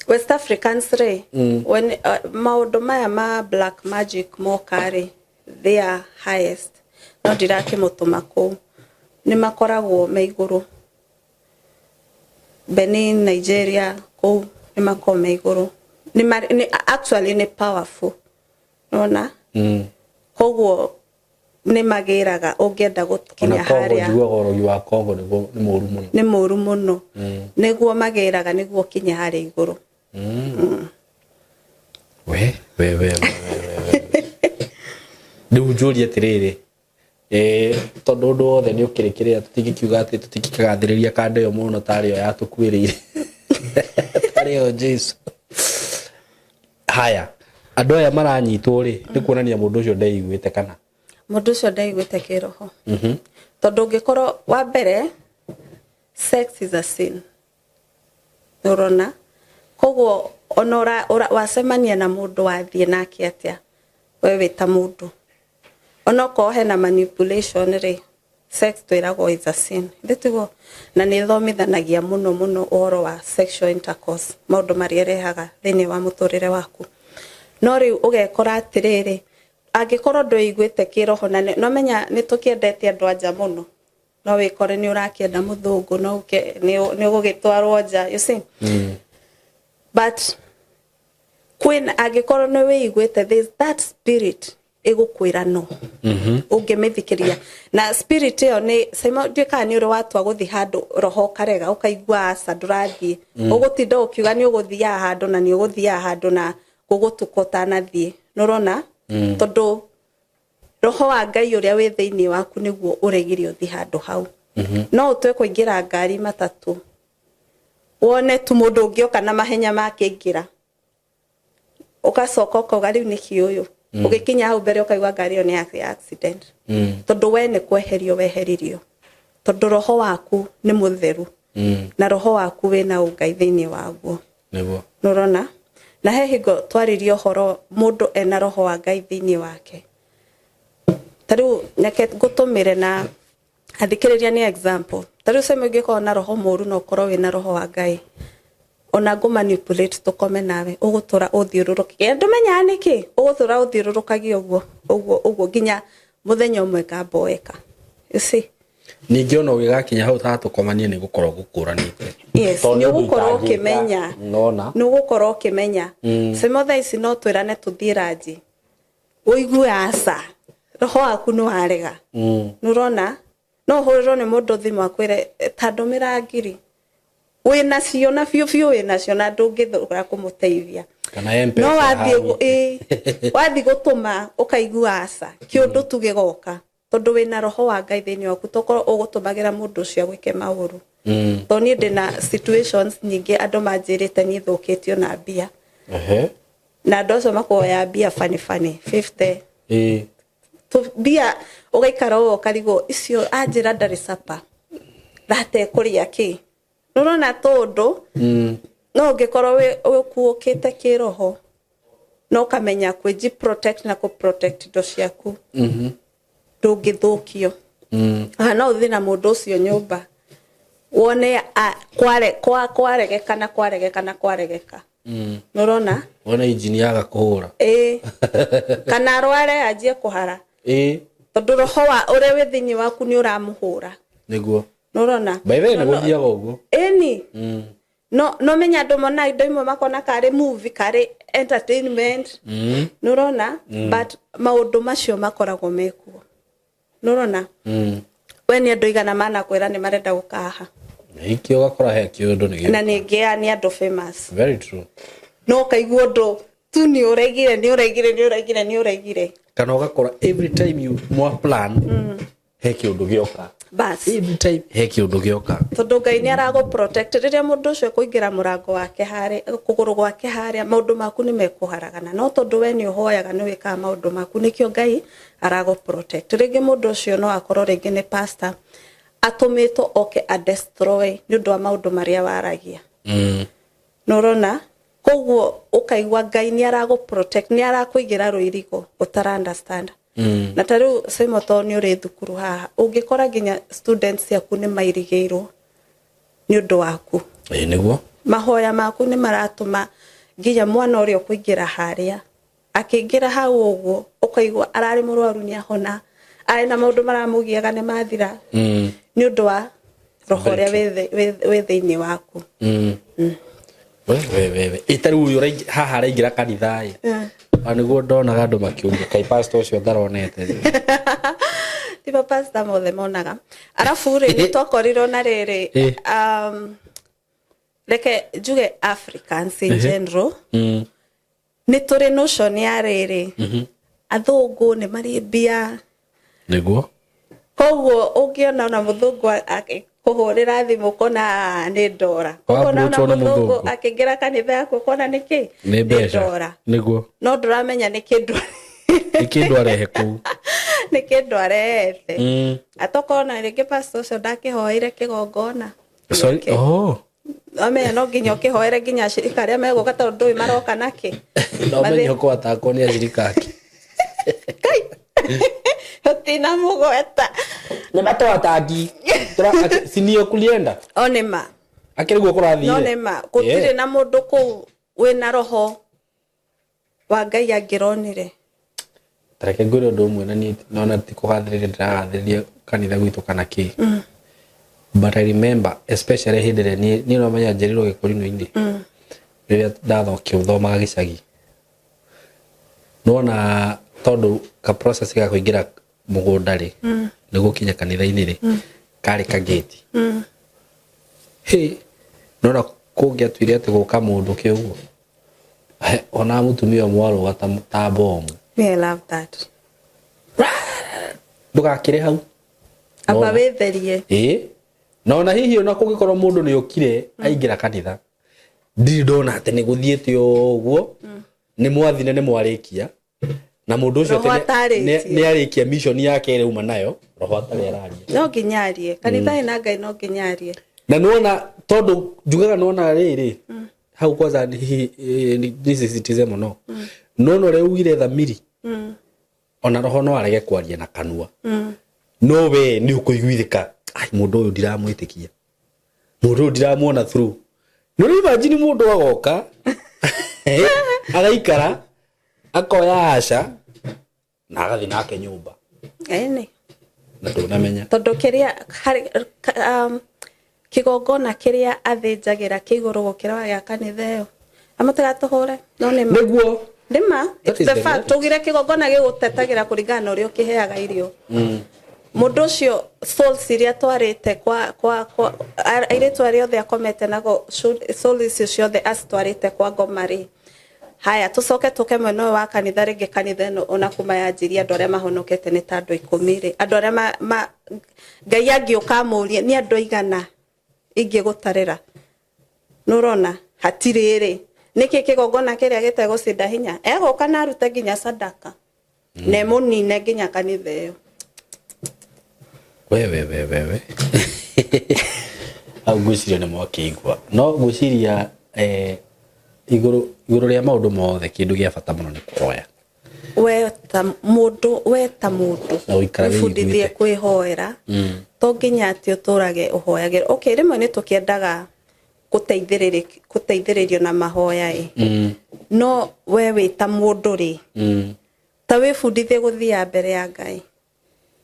West Africans ray when maundu maya ma black magic mokari they are highest no dirake mutuma ku ni makoragwo me iguru. Benin, Nigeria ku ni makome iguru ni actually ni powerful nona koguo ni magiraga ungienda gukinya haria orogi wa Kongo ni moru muno niguo magiraga niguo kinya haria iguru. We ndu njuri atiriri tondu ndu othe ni ukirikiria tutigikiuga ati tutikikagathiriria kande yo muno tari yo yatukwirire tari yo Jesu. Haya andu aya maranyitwo ri ni kuonania mundu ucio ndaiguite kana mundu ucio ndaiguite kiroho tondu ngikorwo wa mbere sex is a sin urona koguo onora wasemania na mundu wathie nake atia wewe ta mundu onoko hena manipulation ri sex twirago is a sin nditugo na ni thomithanagia muno uhoro wa sexual intercourse maundu maria rehaga thini wa muturire waku no ri ugekora atiriri angikorwo nduiguite kiroho na no menya ni tukiendete andu anja muno no wikore ni urakienda muthungu no ni ugugitwarwo nja you see but when agikoro no weiguite there's that spirit egukwira no ungemithikiria na spirit yo ni sema ndika ni uri watwa guthi handu roho karega ukaigua asa ndurathie ugutinda ukiuga ni uguthia handu na ni uguthia handu na gugutukota na thie norona tondu roho wa Ngai uria wi thiini waku niguo uregirio thi handu hau no utwe kuingira ngari matatu wone tu mundu ungioka na mahenya makingira ukacoka ukoga riu niki uyu ugikinya hau mbere ukaigwa ngari yo ni accident tondu we ni kweherio weheririo tondu roho waku ni mutheru na roho waku wina ungai thiini waguo nigo norona na he hingo twaririo horo mundu ena roho wa Ngai thiini wake tariu nyake gutumire na athikiriria ni example tariu sema ngiko na roho moru no korwo wina roho wa Ngai ona go manipulate tukome nawe ugutura uthiururuke ndumenya niki ugutura uthiururukagio uguo ginya muthenya umwe kamboeka you see ningi ono gigakinya hau tatukomanie ni gukorwo gukuranite yes ni gukorwo kimenya nona ni gukorwo kimenya sema tha ici no twirane tuthiraji uigue asa roho aku no arega nurona no huriro ni mundu thimu akwire tandumira ngiri wina cio na fiu wina cio na ndungithura kumuteithia kana mpesa no wathi gutuma ukaigua asa kiundu tugigoka tondu wina roho wa Ngai thiini waku tokoro ugutumagira mundu cio gwike mauru to ni ndina situations nyingi andu manjirite ni thukitio na bia na ndoso makoya bia fani 50 to bia ugaikara ukarigo icio anjira ndari sapa rate kuria ki nurona tondu no ngikorwo we kuokite kiroho no kamenya kweji protect na ku protect ndo ciaku ndungithukio no thina mundu ucio nyumba wone kwaregeka nurona wona injini yaga kuhura kana rware ajie kuhara tondu roho wa ure wi thiini waku ni uramuhura niguo nurona by the way niguo thiaga uguo eni no menya ndo mona indo imwe makona kare movie kare entertainment nurona but maundu macio makoragwo mekuo nurona weni andu igana mana kwira ni marenda gukaha ikio gakora he kiundu ni na ningia ni andu famous very true no kaiguo ndo tu ni uregire kana ugakora every time you more plan he kiundu gioka bas every time he kiundu gioka tondu Ngai ni arago protect riria mundu ucio kuingira murango wake hari kuguru gwake hari maundu maku ni mekuharagana no tondu we ni uhoyaga ni wika maundu maku nikio Ngai arago protect ringi mundu ucio no akorwo ringi ni pastor atumito oke a destroy ni undu wa maundu maria waragia nurona koguo ukaigwa Ngai ni arago protect ni arakuigira ruirigo utara understand na tariu sema to ni uri thukuru haha ungikora ginya students yaku ni mairigeirwo ni undu waku niguo mahoya maku ni maratuma ginya mwana uri okuingira haria akingira hau uguo ukaigwa arari murwaru ni ahona ari na maundu maramugiaga ni mathira ni undu wa roho ria we thiini waku we itariu uyu haha araingira kanitha aniguo ndonaga andu makiuga kai pastor ucio ndaronete ti pastor mothe monaga arafu ri ni twakorirwo na riri leke juge Africans in general ni turi notion ya riri athungu ni mari bia niguo koguo ungiona na muthungu kuhurira thimu kona ni ndora kona na muthungu akingira kanitha yako kona niki ni ndora niguo no nduramenya ni kindu arehe ku ni kindu arehete atokona ringi pastor ucio ndakihoire kigongona sorry ame no nginya kihoire nginya ashirika aria meguka tondu maroka naki no menyo kwa tako ni ashirika aki kai hotina mugweta ni matotangi tura sinio kulienda onema akiriguo kurathire onema gutire na mundu ku wina roho wa Ngai angironire tareke ngoro ndo mwe na ni nona ti kuhathirira ndirahathiriria kanitha gwitu kana ki but I remember especially hindire ni no manya njerirwo gikurino-ini riria ndathokio thomaga gicagi nona tondu ka process ga kuingira mugunda ri ni gukinya kanitha-ini ri kari ka gate nona kungia twire ati guka mundu kiugo ona mutumia mwaru gata bomu I love that ndugakire hau aba wetherie nona hihi ona kungikorwo mundu ni ukire aingira kanitha ndiri ndona ati ni guthiete uguo ni mwathine ni mwarikia na mundu ucio ni arikia mission yake ire uma nayo roho atari araria no nginyarie kanitha ina Ngai no nginyarie na nona tondu njugaga nona riri hau kwanza ni sisitize muno no reu ugire thamiri ona roho no arege kwaria na kanua no we ni ukuiguithika ai mundu uyu ndiramwitikia mundu uyu ndiramuona through no imagine mundu agoka agaikara akoya Asha na agathi nake nyumba ene na tunamenya tondu kiria kigongona kiria athinjagira kiguru gukira ya kanitha yo amutagatuhure no ni niguo ndima the fact tugire kigongona gigutetagira kuringana na urio kiheaga irio mundu ucio souls iria twarite kwa aire twari othe akomete nago souls icio the as twarite kwa ngomari haya tucoke tuke mweno wa kanitha ringi kanitha no ona kumayanjiria andu aria mahonokete ni ta andu 10 ri andu aria ngai angiuka murie ni andu igana ingi gutarira nurona hatiri ri niki kigongona kiria gitego cinda hinya egoka na arute nginya sadaka ne munine nginya kanitha iyo wewe au gwiciria ni mwakigwa no gwiciria iguru ria maundu mothe kindu gia bata muno ni kuhoya we ta mundu wifundithie kwihoera to nginya ati uturage uhoyage okay rimwe ni tukiendaga guteithiririo na mahoya no we wita mundu ri ta wifundithie guthia mbere ya Ngai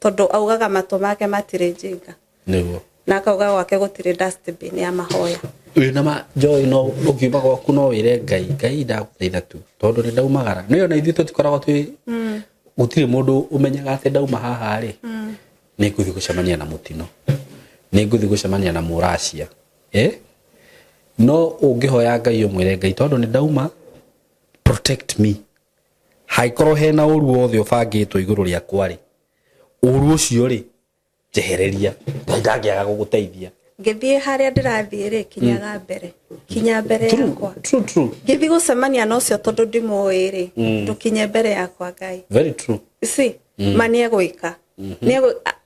tondu augaga matu make matire njinga niguo na akauga gwake gutire dustbin ya mahoya wina ma joy no ukiuga gwaku no wire Ngai ndaguthaitha tu tondu ni ndaumagara niyo na ithuĩ tutikoragwo twi gutire mundu umenyaga ati ndauma haha ri ni nguthi gucemania na mutino ni nguthi gucemania na muracia no ungihoya Ngai umwire Ngai tondu ni ndauma protect me haikorwo hena uru wothe ubangitwo iguru ria kwari uru ucio ri jehereria ndangiaga guguteithia ngithie haria ndirathie ri kinya mbere yakwa true ngithi gucemania no cio tondu ndimoi ri ndukinye mbere yakwa Ngai very true manie gwika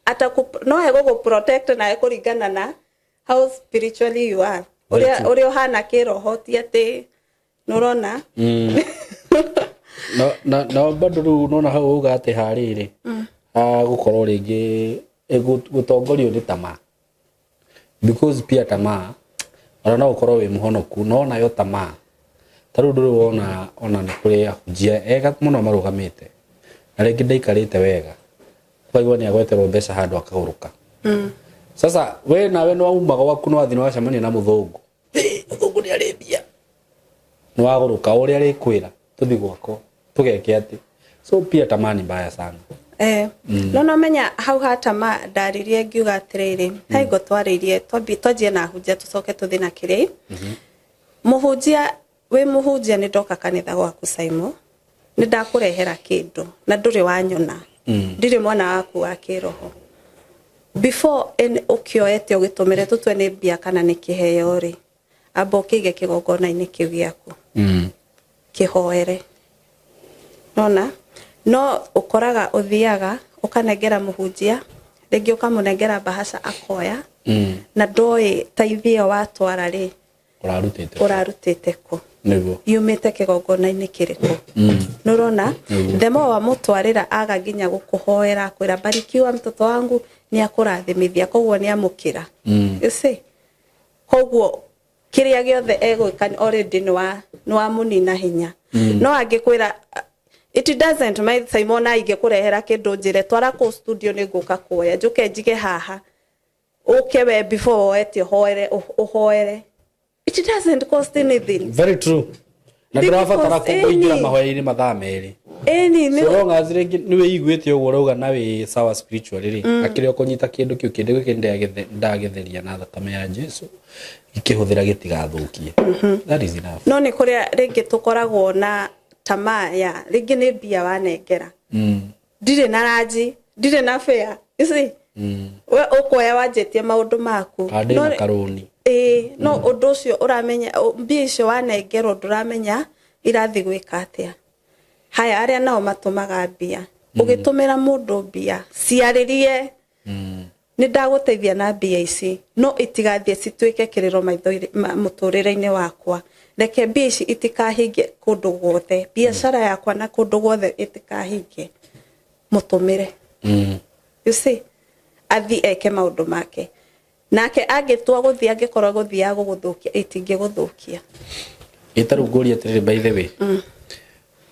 ata no ego go protect na ekuringana na how spiritually you are uria hana kiroho ti ati nurona no bado ru nona hau uga ati hariri gukorwo ringi gutongorio ni tamaa because pia tamaa ona ukorwo wi muhonoku no nayo tamaa taru nduru ona ni kuri ahujia ega muno marugamite na ringi ndaikarite wega kwaigwa ni agweterwo mbeca handu akaguruka sasa we nawe no umaga waku no athino wacemania na muthungu muthungu ni arithia no waguruka uria ari kwira tuthi gwako tugeke ati so pia tamaa ni mbaya sana no menya hau hatama ndaririe ngiuga atiriri haigo twaririe twajie na hujia tucoke tuthi na kiri muhujia we muhujia ni ndoka kanitha gwaku Simon ni ndakurehera kindu na nduri wanyona ndiri mwana waku wa kiroho before ukioete ugitumire tutwe ni bia kana ni kiheo ri abo kige kigongona-ini kiu giaku kihoere nona no ukoraga uthiaga ukanengera muhunjia ringi ukamunengera bahasha akoya na ndoi taithio watwara ri urarutite ku niguo yumite kigongona-ini kiriku nurona themo wa mutwarira aga nginya gukuhoera kwira barikiwa mtoto wangu ni akurathimithia koguo ni amukira you see koguo kiria giothe egwika already ni wa munina hinya no angikwira it doesn't my Simon aige kurehera kindu njire twara ku studio ni nguka kuoya njuke njige haha ukewe before eti hoere it doesn't cost anything very true na ndirabatara kuingira mahoya-ini mathaa meri ni so long as niwe igwite uguo rauga na wi sawa spiritually ri akiri okunyita kindu kiu kindu ndagetheria na thakame ya Jesu ikihuthira gitigathukie that is enough no ni kuria ringi tukoragwo na tamaa ya ringi ni bia wanengera ndire na raji ndire na fair you see we ukoya wanjetie maundu maku no karuni no undu ucio uramenya mbia icio wanengerwo nduramenya irathi gwika atia haya aria nao matumaga mbia ugitumira mundu mbia ciaririe nĩ ndagũteithia na mbia ici no itigathiĩ cituĩke kĩrĩro mũtũrĩre-inĩ wakwa reke mbia ici itikahinge kũndũ guothe biacara yakwa na kũndũ guothe itikahinge mũtũmĩre you see athi eke maũndũ make nake angĩtua gũthiĩ angĩkorwo gũthiaga gũgũthũkia itingĩgũthũkia itarunguria atĩrĩrĩ by the way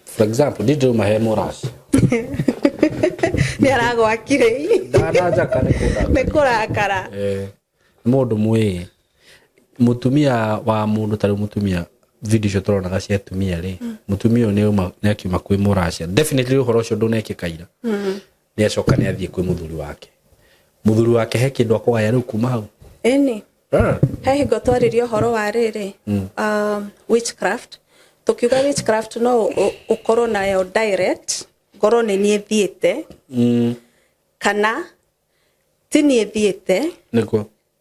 for example ndĩndĩ mahe mũraci nĩ aragwakire ndanajaka nĩ kũrakara mũndũ mwĩ mutumia wa mũndũ tarĩ mutumia video icio tũronaga cia atumia rĩ mutumia nĩ akiuma kwĩ mũracia definitely ũhoro ũcio ndũnekĩka ira nĩ acoka nĩ athiĩ kwĩ mũthuri wake he kĩndũ akũgaya rĩu kuma hau ĩni he hingo twaririe ũhoro wa rĩrĩ witchcraft tukiuga witchcraft no ukorwo nayo direct ngoro nĩ niĩ thiĩte kana ti niĩ thiĩte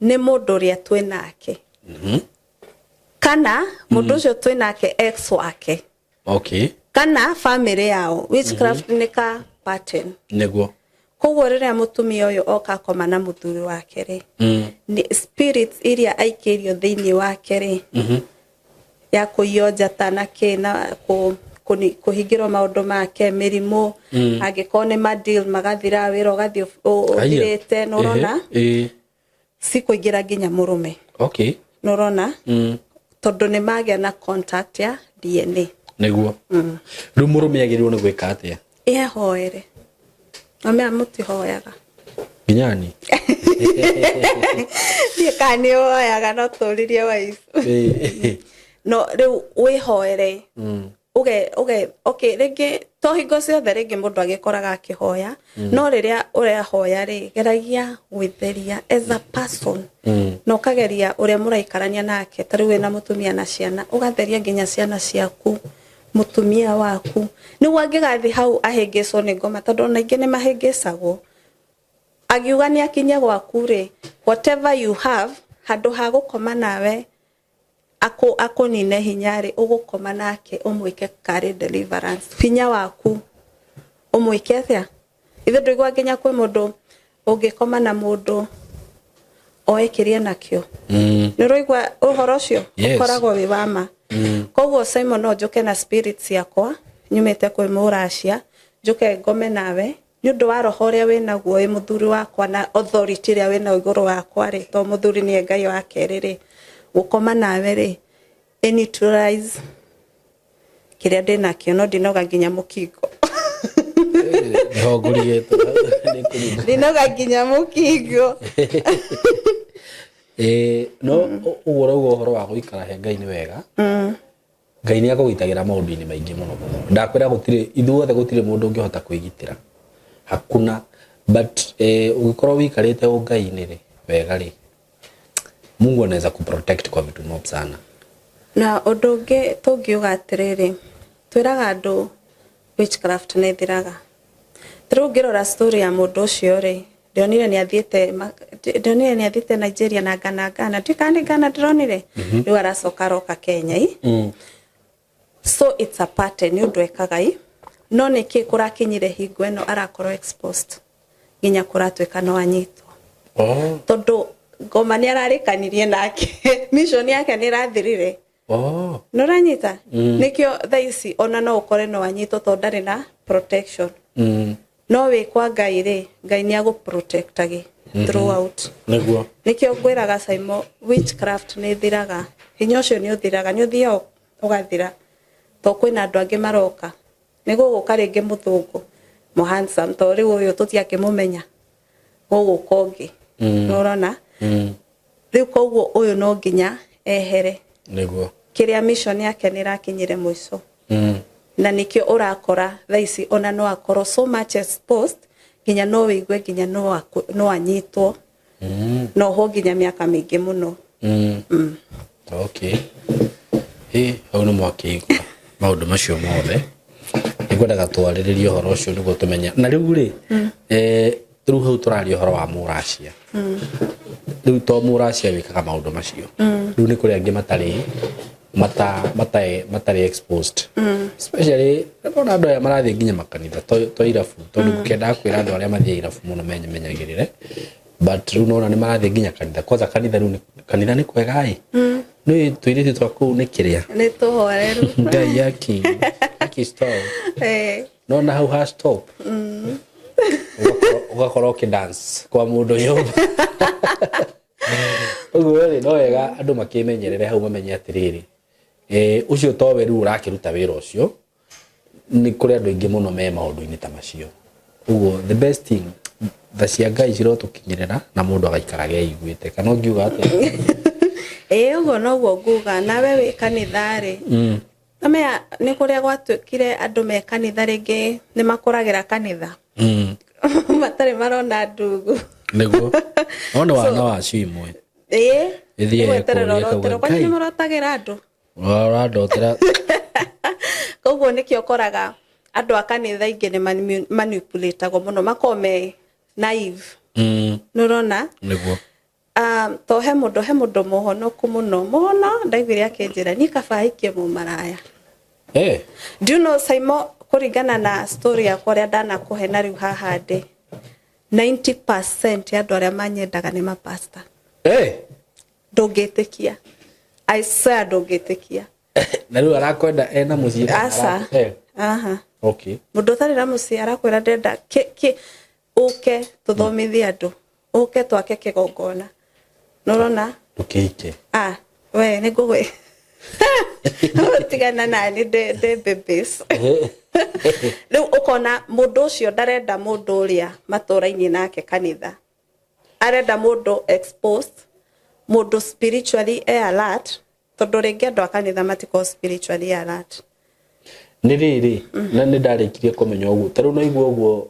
nĩ mũndũ ũrĩa twĩ nake kana mũndũ ũcio twĩ nake ex wake okay kana family yao witchcraft nĩ ka pattern nĩguo koguo rĩrĩa mũtumia ũyũ oka koma na mũthuri wake rĩ nĩ spirits iria aikĩrio thĩinĩ wake rĩ ya kũiyonjata na kĩna kũhingĩrwo maũndũ make mĩrimũ angĩkorwo nĩ madeal magathira wĩra ũgathiĩ ũthirĩte nũrona cikũingĩra nginya mũrũme okay nũrona tondũ nĩ magĩa na contact ya DNA nĩguo rĩu mũrũme agĩrĩirwo nĩ gwĩka atĩa ehoere amea mũtihoyaga nginyani ndiĩ kana nĩ woyaga no tũririe waifu no rĩu wĩhoere okay rĩngĩ to hingo ciothe rĩngĩ mũndũ agĩkoraga akĩhoya no rĩrĩa ũrehoya rĩ geragia gwĩtheria as a person no kageria ũrĩa mũraikarania nake tarĩ wĩna mũtumia na ciana ũgatheria nginya ciana ciaku mũtumia waku nĩguo angĩgathiĩ hau ahĩngĩcwo nĩ ngoma tondũ ona ingĩ nĩ mahĩngĩcagwo agiuga nĩ akinya gwaku rĩ whatever you have handũ ha gũkoma nawe akunine hinya rĩ ũgũkoma nake ũmwĩke carry deliverance hinya waku ũmwĩke atĩa ithe ndũigua nginya kwĩ mũndũ ũngĩkoma na mũndũ oekirie nakĩo nĩ ũraigua ũhoro ũcio ũkoragwo wĩ wa ma koguo Simon no njoke na spirits yakwa nyumĩte kwĩ mũracia njoke ngome nawe nĩ ũndũ wa roho ũrĩa wĩnaguo wĩ mũthuri wakwa na authority ĩrĩa wĩna igũrũ wakwa rĩ to mũthuri nĩ Ngai wa kerĩ rĩ gũkoma nawe rĩ neutralize kĩrĩa ndĩnakĩo no ndinoga nginya mũkingo ndinoga nginya mũkingo no ũhoro wa gũikara he Ngai nĩ wega Ngai nĩ agũgitagĩra maũndũ-inĩ maingĩ mũno ndakwĩra gũtirĩ ithuothe gũtirĩ mũndũ ũngĩhota kwĩgitĩra hakuna but ũgĩkorwo wĩikarĩte Ngai-inĩ rĩ wega rĩ Mungu anaweza kuprotect kwa vitu mob sana na ũndũ ũngĩ tũngiuga atĩrĩrĩ twĩraga andũ witchcraft nĩ thiraga rĩu ngĩrora story ya mũndũ ũcio rĩ ndionire nĩ athiĩte Nigeria na Ghana ndikani Ghana ndĩronire rĩu aracoka roka Kenya so it's a pattern nĩ ũndũ ekaga no nĩkĩ kũrakinyire hingo ĩno arakorwo exposed nginya kũratuĩka no anyitwo tondũ ngoma nĩ ararĩkanirie nake mission yake nĩ ĩrathirire no ranyita nĩkĩo thaa ici ona no ũkore no anyitwo tondũ ndarĩ na protection no wĩkwa Ngai rĩ Ngai nĩ agũprotectagi throughout nĩguo nĩkĩo ngwĩraga Simon witchcraft nĩ thiraga hinya ũcio nĩ ũthiraga nĩ ũthiaga ũgathira to kwĩna andũ angĩ maroka nĩgũgũka rĩngĩ mũthũngũ handsome to rĩu ũyũ tũtiakĩmũmenya gũgũka ũngĩ nũrona rĩu koguo ũyũ no nginya ehere nĩguo kĩrĩa mission yake nĩ ĩrakinyire mũico na nĩkĩo ũrakora thaa ici ona no akorwo so much exposed nginya no wĩigue nginya no anyitwo no ho nginya mĩaka mĩingĩ mũno okay hau nĩ mwakĩigua maũndũ macio mothe nĩngwendaga twarĩrĩrie ũhoro ũcio nĩguo tũmenya na rĩu rĩ rĩu hau tũraria ũhoro wa mũracia rĩu to mũracia wĩkaga maũndũ macio rĩu nĩ kũrĩ angĩ matarĩ exposed especially ona andũ aya marathiĩ nginya makanitha to irabu tondũ kũkendaga kwĩra andũ arĩa mathiĩ irabu mũno menyagĩrĩre but rĩu nona nĩ marathiĩ nginya kanitha kwanza kanitha rĩu kanitha nĩ kwega nĩ twĩrĩte twaku nĩ kĩrĩa nĩ tũhoreru ngai yaki stop nona hau ha stop ugakorwo dance kwa mũndũ nyũmba ũguo rĩ no wega andũ makĩmenyerere hau mamenye atĩrĩrĩ ucio towe rĩu ũrakĩruta wĩra ũcio nĩ kũrĩ andũ aingĩ mũno me maũndũ-inĩ ta macio ũguo the best thing tha cia Ngai cirotũkinyĩrĩra na mũndũ agaikaraga eiguĩte kana ũngiuga atĩa ũguo noguo nguga nawe wĩ kanitha rĩ amea nĩ kũrĩa gwatuĩkire andũ me kanitha rĩngĩ nĩ makũragĩra kanitha matarĩ marona ndungu nĩguo ona wana wacio imwe ĩthiĩ kũrĩa kwa nĩ marotagĩra andũ ndotera koguo nĩkĩo ũkoraga andũ a kanitha ingĩ nĩ manipulate-agwo mũno makome naive nĩũrona nĩguo to he mũndũ mũhonoku mũno ndaiguire akĩnjĩra niĩ kaba hikie mũmaraya do you know Simon kũringana na story yakwa ũrĩa ndanakũhe na rĩu haha ndĩ 90% ya andũ arĩa manyendaga nĩ mapasta ndũngĩtĩkia I swear ndũngĩtĩkia na rĩu arakwenda ena mũciĩ asa okay mũndũ ũtarĩ na mũciĩ arakwĩra ndenda ũke tũthomithie andũ ũke twake kĩgongona nũrona ndũkĩike we nĩ ngũgwĩ tigana nani ndĩ babies rĩu ũkona mũndũ ũcio ndarenda mũndũ ũrĩa matũra-inĩ nake kanitha arenda mũndũ exposed mũndũ spiritually alert tondũ rĩngĩ andũ a kanitha matiko spiritually alert nĩ rĩrĩ na nĩ ndarĩkirie kũmenya ũguo tarũ no igua ũguo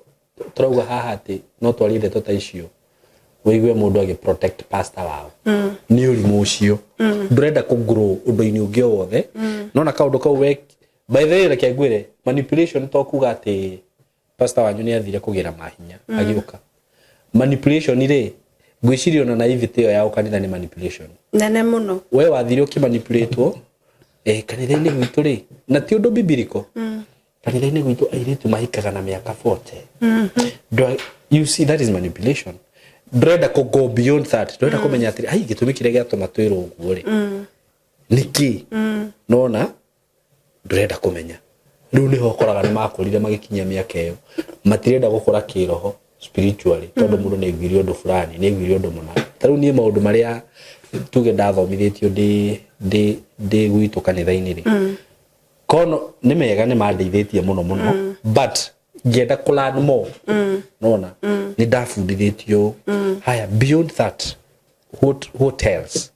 turauga haha atĩ no twarire tota icio wĩigue mũndũ agi protect pastor wao nĩ ũrimũ ũcio ndũrenda kũgrow ũndũ-inĩ ũngĩ o wothe nona kaũndũ kau we by the way reke ngwĩre manipulation to kuga atĩ pastor wanyu nĩ athire kũgĩra mahinya agĩũka manipulation rĩ ngwĩciria ona naivete ĩyo ya kanitha nĩ manipulation nene mũno we wathire ũkĩmanipulate kanitha-inĩ gwitũ rĩ na ti ũndũ bibiliko kanitha-inĩ gwitũ airĩtu mahikaga na mĩaka 40 you see that is manipulation ndũrenda go beyond that ndũrenda kũmenya atĩrĩ ai gĩtũmi kĩrĩa gĩatũma twĩrwo ũguo rĩ nĩkĩ nona ndũrenda kũmenya rĩu nĩho ũkoraga nĩ makũrire magĩkinyia mĩaka ĩyo matirenda gũkũra kĩroho spiritually tondũ mũndũ nĩ aiguire ũndũ fulani nĩ aiguire ũndũ mũna tarĩu niĩ maũndũ marĩa tuge ndathomithĩtio ndĩ gwitũ kanitha-inĩ rĩ kono nĩ mega nĩ mandeithĩtie mũno but ngĩenda kũlearn more nona nĩ ndabundithĩtio haya beyond that what else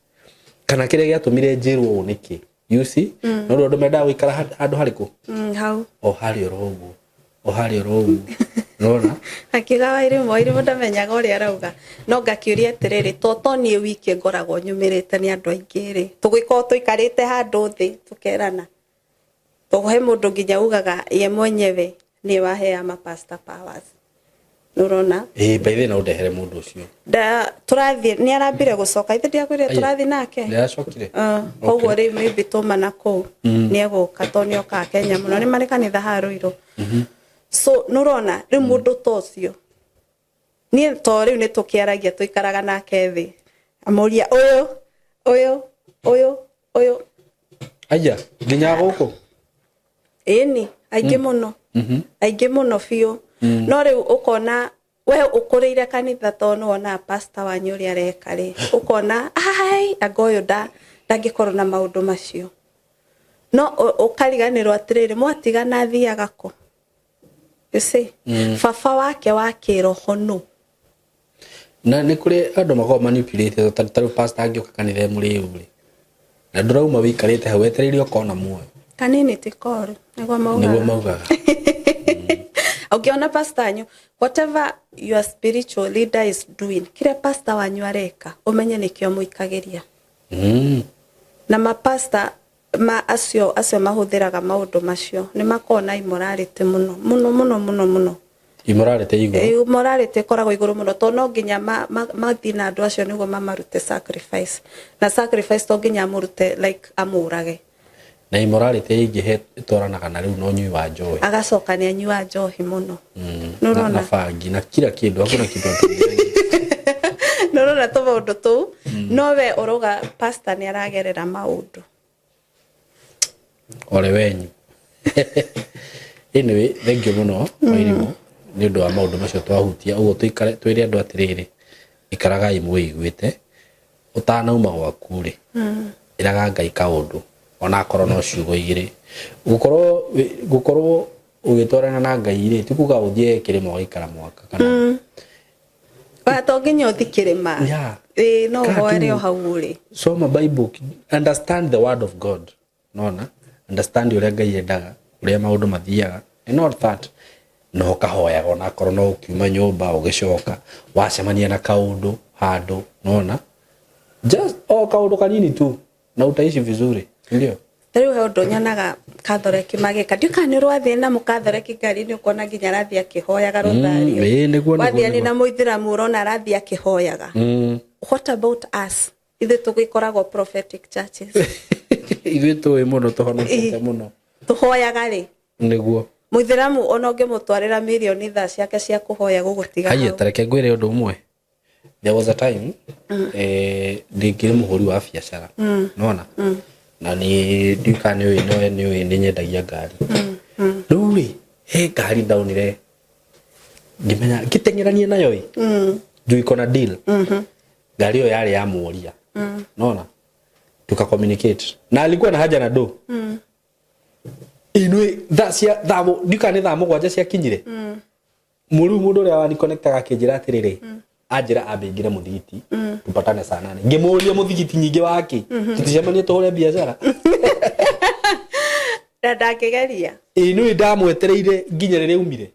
kana kĩrĩa gĩatũmire njĩrwo ũũ nĩkĩ you see no andũ mendaga gũikara handũ harĩkũ hau o harĩa oro ũguo nona akigawa irimũ ndamenyaga ũrĩa arauga no ngakĩũria atĩrĩrĩ to niĩ wiki ngoragwo nyumĩrĩte nĩ andũ aingĩ rĩ tũgĩkorwo tũikarĩte handũ thĩ tũkerana tũhe mũndũ nginya ugaga ye mwenyewe nĩ wahea mapasta powers nũrona by the way no ndehere mũndũ ũcio tũrathiĩ nĩ arambire gũcoka ithe ndiakwĩrire tũrathiĩ nake nĩaracokire koguo rĩ maybe tũmana kũu nĩ egũka to nĩ okaga Kenya mũno nĩ marĩ kanitha ha Ruiru so nũrona rĩu mũndũ ta ũcio niĩ to rĩu nĩ tũkĩaragia tũikaraga nake thĩ amũria ũyũ aija nginya gũkũ ĩni aingĩ mũno biũ no rĩu ũkona we ũkũrĩire kanitha to nĩwona pastor wanyu ũrĩa areka rĩ ũkona anga ũyũ ndangĩkorwo na maũndũ macio no ũkariganĩrwo atĩrĩrĩ mwatigana athiaga kũ you see baba wake wa kĩroho nũ na nĩ kũrĩ andũ makoragwo manipulate tarĩ pastor angĩũka kanitha mũrĩu rĩ na ndũrauma wĩikarĩte hau wetereire ũkona muoyo kanini ti koru nĩguo maugaga ũngĩona pastor wanyu whatever your spiritual leader is doing kĩrĩa pastor wanyu areka ũmenye nĩkĩo mũikagĩria na mapasta acio mahũthĩraga maũndũ macio nĩ makona immorality mũno immorality koragwo igũrũ mũno to no nginya mathi na andũ acio nĩguo mamarute sacrifice na sacrifice to nginya amũrute like amũrage na immorality ingĩhe twaranaga na rĩu no nyui wa njohi agacoka nĩ anyua njohi mũno na bangi na kila kĩndũ hakuna kĩndũ na to maundu tu no we uroga pastor ni aragerera maundu ole wenyu anyway thank you muno Wairimu ni undu wa maundu macio twahutia uguo tuikare twire andu atiriri ikaragai muiguite utanauma gwaku ri iraga Ngai kaundu ona korwo no ciugo igiri gukorwo ugitwarana na Ngai ri tikuga uthie kirimo gikara mwaka kana watonginya uthikirima no hoere hau ri soma Bible understand the word of God nona understand uria Ngai endaga uria maundu mathiaga and not that no kahoya ona korwo no ukiuma nyumba ugicoka wacemania na kaundu handu nona just kaundu kanini tu na utaishi vizuri ndio riu he undu nyonaga Catholic magika ndiukani rwathi na mukathoreki ngari ni ukona nginya rathi akihoyaga ruthari wathi na muithiramu urona rathi akihoyaga what about us ithe tugikoragwo prophetic churches ithe tuwe muno tuhonokete muno tuhoyaga ri niguo muithiramu ona ngimutwarira milioni tha ciake cia kuhoya gugutiga haya tareke ngwire undu umwe there was a time ndingire muhuri wa biacara nona na ni ndikane we ni nyendagia ngari ruri he ngari ndaunire ngimenya gitengeranie nayo njui kona deal ngari yo yari ya muoria nona tuka communicate na alikuwa na haja na do inwe thamo ndikane thamo gwanja cia kinyire mundu ria wani connectaga kinjira atiriri anjira abingira muthigiti tupatane saa 8 ngimuria muthigiti nyingi wake tuticemanie tuhure biashara ndakigeria inwe ndamwetereire nginya rire umire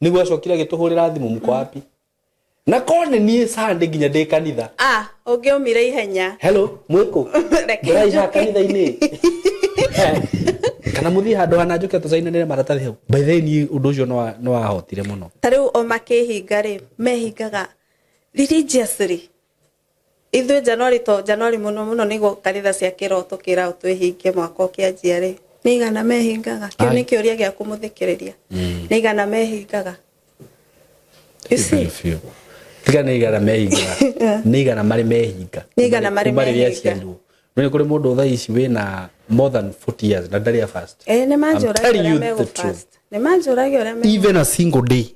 niguo acokira gituhurira thimu muko wapi na kone nie sande nginya ndi kanitha ungiumire ihenya hello mwiko ndiraija kanitha-ini kana muthi handu hana njuke tucainanire maratathi hau by the way undu ucio no ahotire muno tariu o makihinga ri mehingaga religiously ithu January muno nigo kanitha cia kiroto kira utwihinge mwaka ukianjia ri nigana mehingaga kio ni kiuria gia kumuthikiriria nigana mehingaga nigana mehingaga nigana mari mehinga Nani kule mundu tha ici wina more than 40 years na ndari fast. Ni manjuragia mego fast. Ni manjuragia ora mego. Even a single day.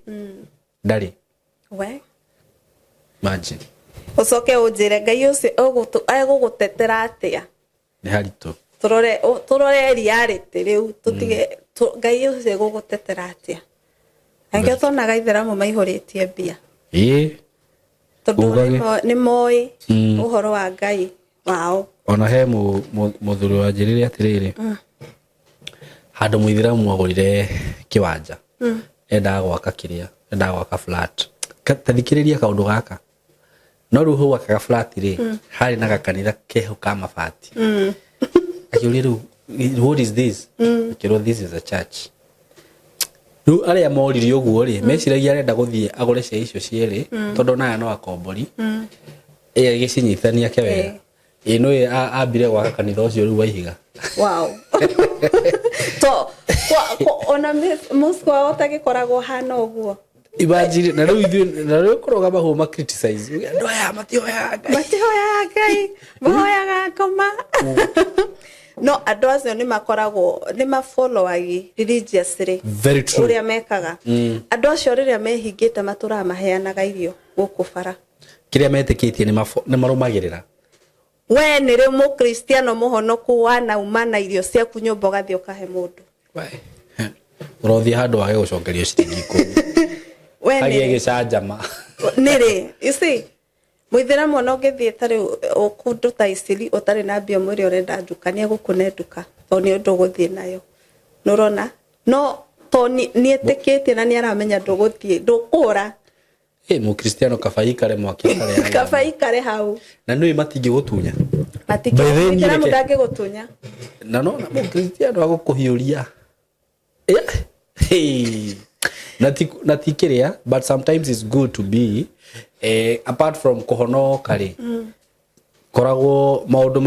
Ndari. We. Imagine. Ucoke ujire Ngai ucio agugutetera atia. Ni harito. Turore reality riu tutige Ngai ucio agugutetera atia. Ange tonaga itheramu maihuritie mbia. Tondu ni moi uhoro wa Ngai wao. Ona he muthuri wa njirire atiriri handu muithiramu agurire kiwanja enda gwaka kiria enda gwaka flat tathikiriria kaundu gaka no riu hu aka flat ri hari na gakanitha keho ka mabati akiuria riu what is this kiro this is a church riu aria moriri uguo ri meciragia arenda guthie agure cia icio cieri tondu nayo no akombori gicinyithania ke wega ino abire gwaka kanitha ucio riu waihiga wow to ona musko utagikoragwo hana uguo imagine na riu kuroga bahu ma criticize ndo ya matioya Ngai boya koma no andu acio ni makoragwo ni mafollowagi religiously very true uria mekaga andu acio riria mehingite matura maheanaga irio guku bara kiria metikitie ni marumagirira we ni ri mu Kristiano muhonoku wana umana irio ciaku nyumba gathio kahe mundu urothi handu wage gucokerio ciringi 10 we ni gicajama ni ri you see muithiramu no ngithie tari ukundu ta iciri utari na mbia mwiri urenda ndukania gukune nduka to ni undu guthie nayo nurona no to ni etikitie na ni aramenya nduguthie ndukura mu Kristiano kafaikare mwaki kare kafaikare hau na nui matingi gutunya matingi mudange gutunya na no mu Kristiano agukuhiuria na tikiria but sometimes it's good to be apart from kuhono kare koragwo maundu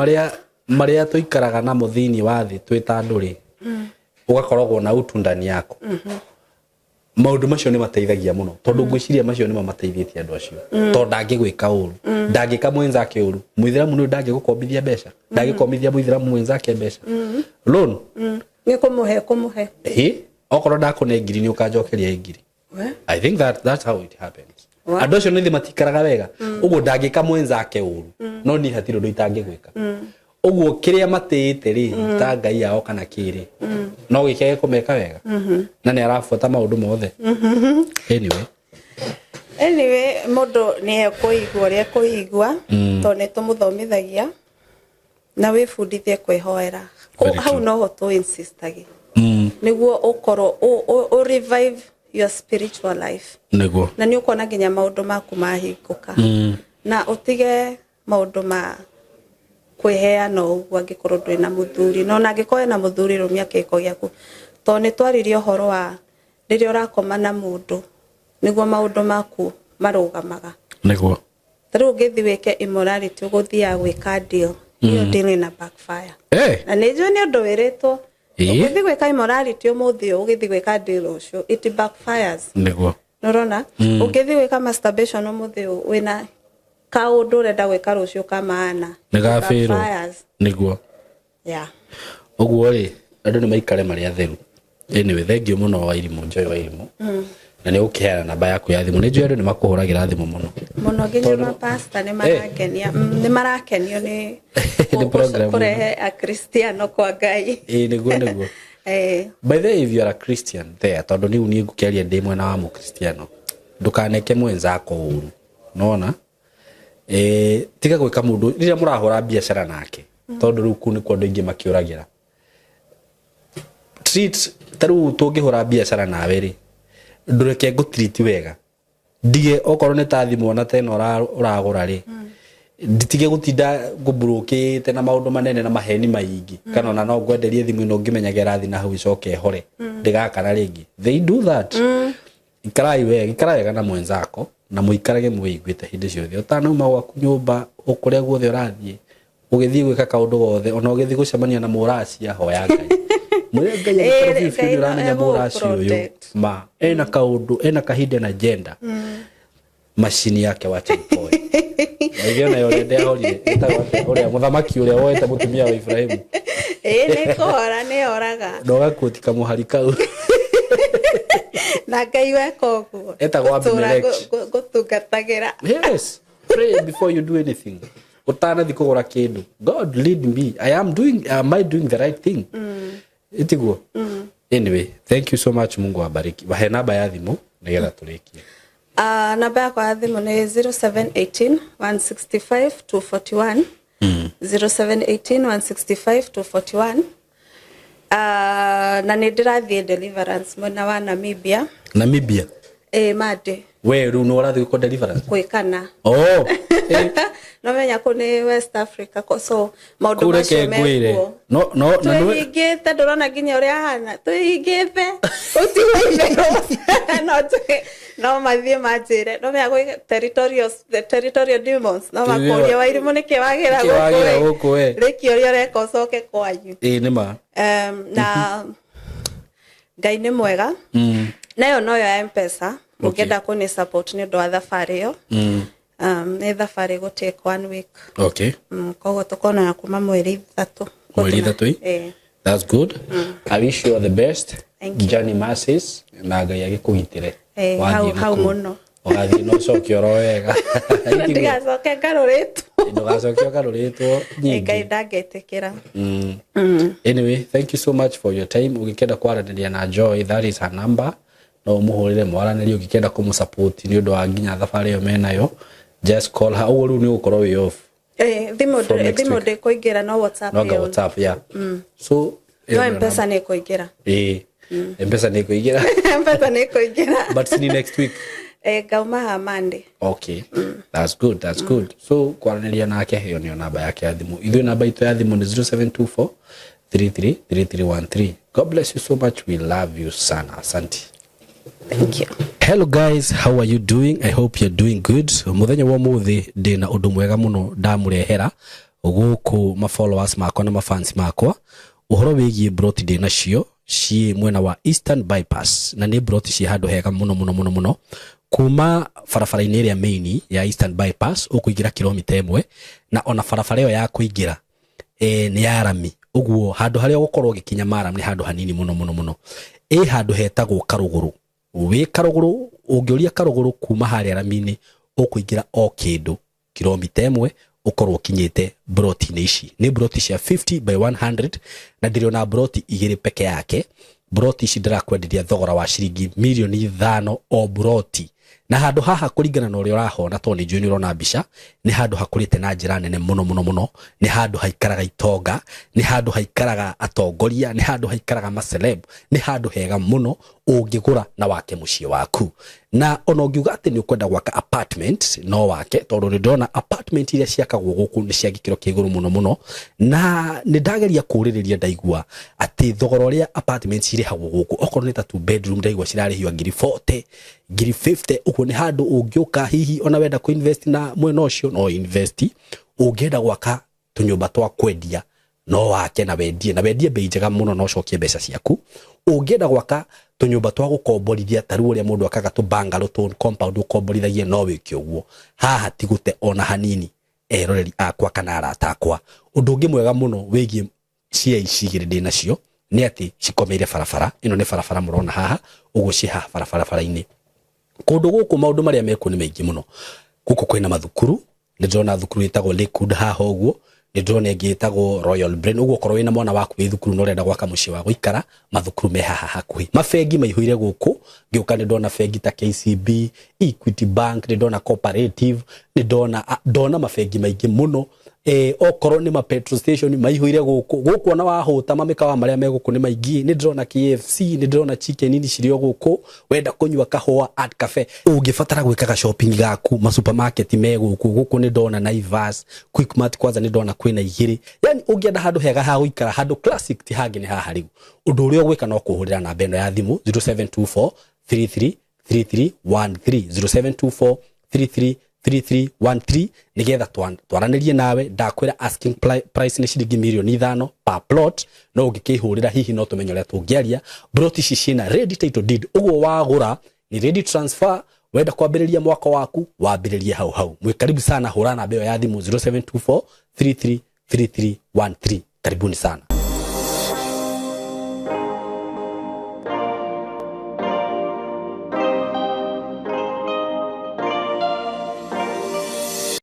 maria tuikaraga na muthini wa thi twita nduri ugakoragwo na utundani yako maundu macio ni mateithagia muno tondu ngwiciria macio ni mamateithĩtie andu acio tondu ndangĩgwĩka ũru ndangĩka mwenzake ũru muithiramu ni ndangĩgũkombithia mbeca ndangĩkombithia muithiramu mwenzake mbeca loan ni kumuhe okorwo ndakune ngiri ni ukanjokeria ngiri I think that's how it happens andu acio nithi matikaraga wega uguo ndangĩka mwenzake ũru no ni hatirĩ ũndũ itangĩgwĩka uguo kiria matĩĩte ri ta ngai yao kana kĩrĩ no gĩkĩage kũmeka wega na nĩ arafuata maũndũ mothe anyway mũndũ nĩ ekũigua ũrĩa ekũigua tondũ nĩ tũmũthomithagia na wĩbundithie kwĩhoera hau noho tũ insistagi nĩguo ũkorwo o revive your spiritual life nĩguo na nĩ ũkuona nginya maũndũ maku mahingũka na ũtige maũndũ ma kwĩheana ũguo angĩkorwo ndwĩ na mũthuri no na angĩkorwo na mũthuri rũmia kĩko gĩaku tondũ nĩ twaririe ũhoro wa rĩrĩa ũrakoma na mũndũ nĩguo maũndũ maku marũgamaga nĩguo tarĩu ũngĩthiĩ wĩke immorality ũgũthiaga gwĩka deal ĩyo deal na backfire na nĩ njũĩ nĩ ũndũ wĩrĩtwo ũgĩthiĩ gwĩka immorality ũmũthĩ ũgĩthiĩ gwĩka deal ũcio it backfires nĩguo nĩũrona ũngĩthiĩ gwĩka masturbation ũmũthĩ wĩna kaũndũ ũrenda gwĩka rũciũ kamaana nĩgabĩrwo nĩguo ũguo rĩ andũ nĩ maikare marĩ atheru anyway thengiũ mũno wa irimũ njoĩ wa irimũ na nĩ ũkĩheana namba yaku ya thimũ nĩ njũĩ andũ nĩ makũhũragĩra thimũ mũno nginya mapasta nĩ marakenio nĩ kũrehe akristiano kwa Ngai nĩguo by the way if you are a Christian there tondũ niũ niĩ ngũkĩaria ndĩ mwena wa mũkristiano ndũkaneke mwenzako ũru nona tiga gwĩka mũndũ rĩrĩa mũrahũra biacara nake tondũ rĩu kũ nĩ kwa andũ aingĩ makĩũragĩra treat tarĩu tũngĩhũra biacara nawe rĩ ndũreke ngũtreat wega ndige okorwo nĩ ta thimũ ona tena ũragũra rĩ nditige gũtinda ngũburũkĩte na maũndũ manene na maheni maingĩ kana ona no ngwenderie thimũ ĩno ngĩmenyaga ĩrathiĩ na hau icoke hore ndĩgakara rĩngĩ they do that ikara wega na mwenzako na muikarage muiguite hindi ciothe utanauma gwaku nyumba ukuria guothe urathiĩ ugĩthiĩ gwĩka kaũndũ gothe ona ugĩthiĩ gũcemania na mũracia hoya Ngai mwĩre Ngai agĩkorwo uramenya mũracia ũyũ ma ena kaũndũ ena kahinda na agenda machini yake wacha ikoe ngiona yone ndehorire ũrĩa mũthamaki ũrĩa woete mũtumia wa Ibrahimu nĩ oraga ndogakũti kamũhari kau na Ngai weka ũguo etagwo Abimelech gũtungatagira yes pray before you do anything utanathi kugura kindu God lead me am I doing the right thing itiguo anyway thank you so much Mungu abariki wahe namba ya thimu nigetha turikie namba yakwa ya thimu nĩ 0718 165 241 0718 165 241 na nĩ ndĩrathiĩ deliverance mwena wa Namibia made we rĩu nĩ ũrathiĩ kwa deliverance kwĩkana no menya kũ nĩ West Africa so maũndũ macio mekuo no twĩhingĩte ndũrona nginya ũrĩa hana twĩhingĩte no mathiĩ manjĩre no menya gwĩ territorial demons no makũria wa irimũ nĩkĩ wagĩra gũkũ rĩki ũrĩa ũreka ũcoke kwanyu nĩ ma na Ngai nĩ mwega nayo no ya M-Pesa ũngĩenda kũnĩ support nĩ ũndũ wa thabarĩ ĩyo nĩ thabarĩ gũ take 1 week koguo tũkona ya kuma mweri 3 that's good I wish you all the best journey masses na Ngai agĩkũgitĩre hau mũno wathi no cokio wega ndigacoke ngarũrĩtwo ndũgacokio ngarũrĩtwo Ngai ndangĩtĩkĩra anyway thank you so much for your time ũgĩkenda kwaranĩria na Joy that is her number no mũhũrĩre mwaranĩrie ũgĩkenda kũmũsupport nĩ ũndũ wa nginya thabarĩ ĩyo menayo just call her ũguo rĩu nĩ ũkorwo wĩ off thimũ ndĩkũingĩra no WhatsApp yeah so no M-Pesa nĩ kũingĩra M-Pesa nĩ kũingĩra M-Pesa nĩ kũingĩra but see next week ngauma ha Monday okay that's good so kwaranĩria nake hiyo nĩyo namba yake ya thimũ ithuĩ namba itũ ya thimũ nĩ 0724 333313 God bless you so much we love you sana asante. Thank you. Hello guys, how are you doing? I hope you're doing good. Muthenya wa muthi ndina undu mwega muno ndamurehera guku ma followers makwa na ma fans makwa uhoro wigie birthday nacio ci mwena wa Eastern Bypass na nĩ broti ci handũ hega mũno kuma barabara-inĩ ĩrĩa main ya Eastern Bypass ũkũingĩra kilomita 1 na ona barabara ĩyo ya kũingĩra nĩ ya rami ũguo handũ harĩa ũgũkorwo ũgĩkinya Maram nĩ handũ hanini mũno handũ hetagwo Karũgũrũ wĩ Karũgũrũ ũngĩũria Karũgũrũ kuma harĩa rami-inĩ ũkũingĩra o kĩndũ kilomita 1 ukorwo kinyete broti-inĩ ici nĩ broti cia 50 by 100 na ndĩrona broti igĩrĩ peke yake broti ici ndirakwenderia thogora wa ciringi milioni 5 o broti na handũ haha kũringana na ũrĩa ũrahona to nĩ njũĩ nĩ ũrona mbica nĩ handũ hakũrĩte na njĩra nene mũno nĩ handũ haikaraga itonga nĩ handũ haikaraga atongoria nĩ handũ haikaraga maceleb nĩ handũ hega mũno ũngĩgũra na wake mũciĩ waku na ona ũngiuga atĩ nĩ ũkwenda gwaka apartment no wake tondũ nĩ ndona apartment iria ciakagwo gũkũ nĩ cia gĩkĩro kĩa igũrũ mũno na nĩ ndageria kũrĩrĩria ndaigua atĩ thogora ũrĩa apartment cirĩhagwo gũkũ okorwo nĩ ta 2 bedroom ndaigua cirarĩhio ngiri 40 ngiri 50 ũguo nĩ handũ ũngĩũka hihi ona wenda kuinvest na mwena ũcio no invest ũngĩenda gwaka tũnyũmba twa kwendia no wake na wendie bei njega mũno no cokie mbeca ciaku ũngĩenda gwaka tũnyũmba twa gũkomborithia taru ũrĩa mũndũ akaga tũbangalo tũ compound ũkomborithagie no wĩke ũguo haha tigũte ona hanini eroreri akwa kana arata akwa ũndũ ũngĩ mwega mũno wĩgie cia icigĩrĩ ndĩ nacio nĩ atĩ cikomeire barabara ĩno nĩ barabara mũrona haha ũguo ciĩ haha barabara-inĩ kũndũ gũkũ maũndũ marĩa mekuo nĩ maingĩ mũno gũkũ kwĩna mathukuru nĩ ndĩrona thukuru ĩtagwo Lakewood haha ũguo nĩ ndĩrona ĩngĩ ĩtagwo Royal Brain ũguo korwo wĩna mwana waku wĩ thukuru no ũrenda gwaka mũciĩ wa gũikara mathukuru me haha hakuhĩ mabengi maihũire gũkũ ngĩũka nĩ ndona bengi ta KCB Equity Bank nĩ ndona Cooperative nĩ ndona mabengi maingĩ mũno okorwo nĩ ma petrol station maihũire gũkũ ona wahũta mamĩkawa marĩa me gũkũ nĩ maingĩ nĩ ndĩrona KFC nĩ ndĩrona chicken ini cirio gũkũ wenda kũnyua kahũa at cafe ũngĩbatara gwĩkaga shopping gaku ma supermarket me gũkũ nĩ ndona Naivas Quickmart kwanza nĩ ndona kwĩna igĩrĩ yani ũngĩenda handũ hega ha gũikara handũ classic ti hangĩ nĩ haha rĩu ũndũ ũrĩa ũgwĩka no kũhũrĩra namba ĩno ya thimũ 0724 33 3313 0724 3313 nigetha twaranĩrie nawe ndakwĩra asking price nĩ ciringi milioni 5 per plot no ũngĩkĩhũrĩra hihi no tũmenye ũrĩa tũngĩaria broti ici ciĩna ready title deed ũguo wagũra ni ready transfer wenda kwambĩrĩria mwako waku wambĩrĩrie hau mwĩ karibu sana hũra namba ĩyo ya thimũ 0724 33 3313 karibuni sana.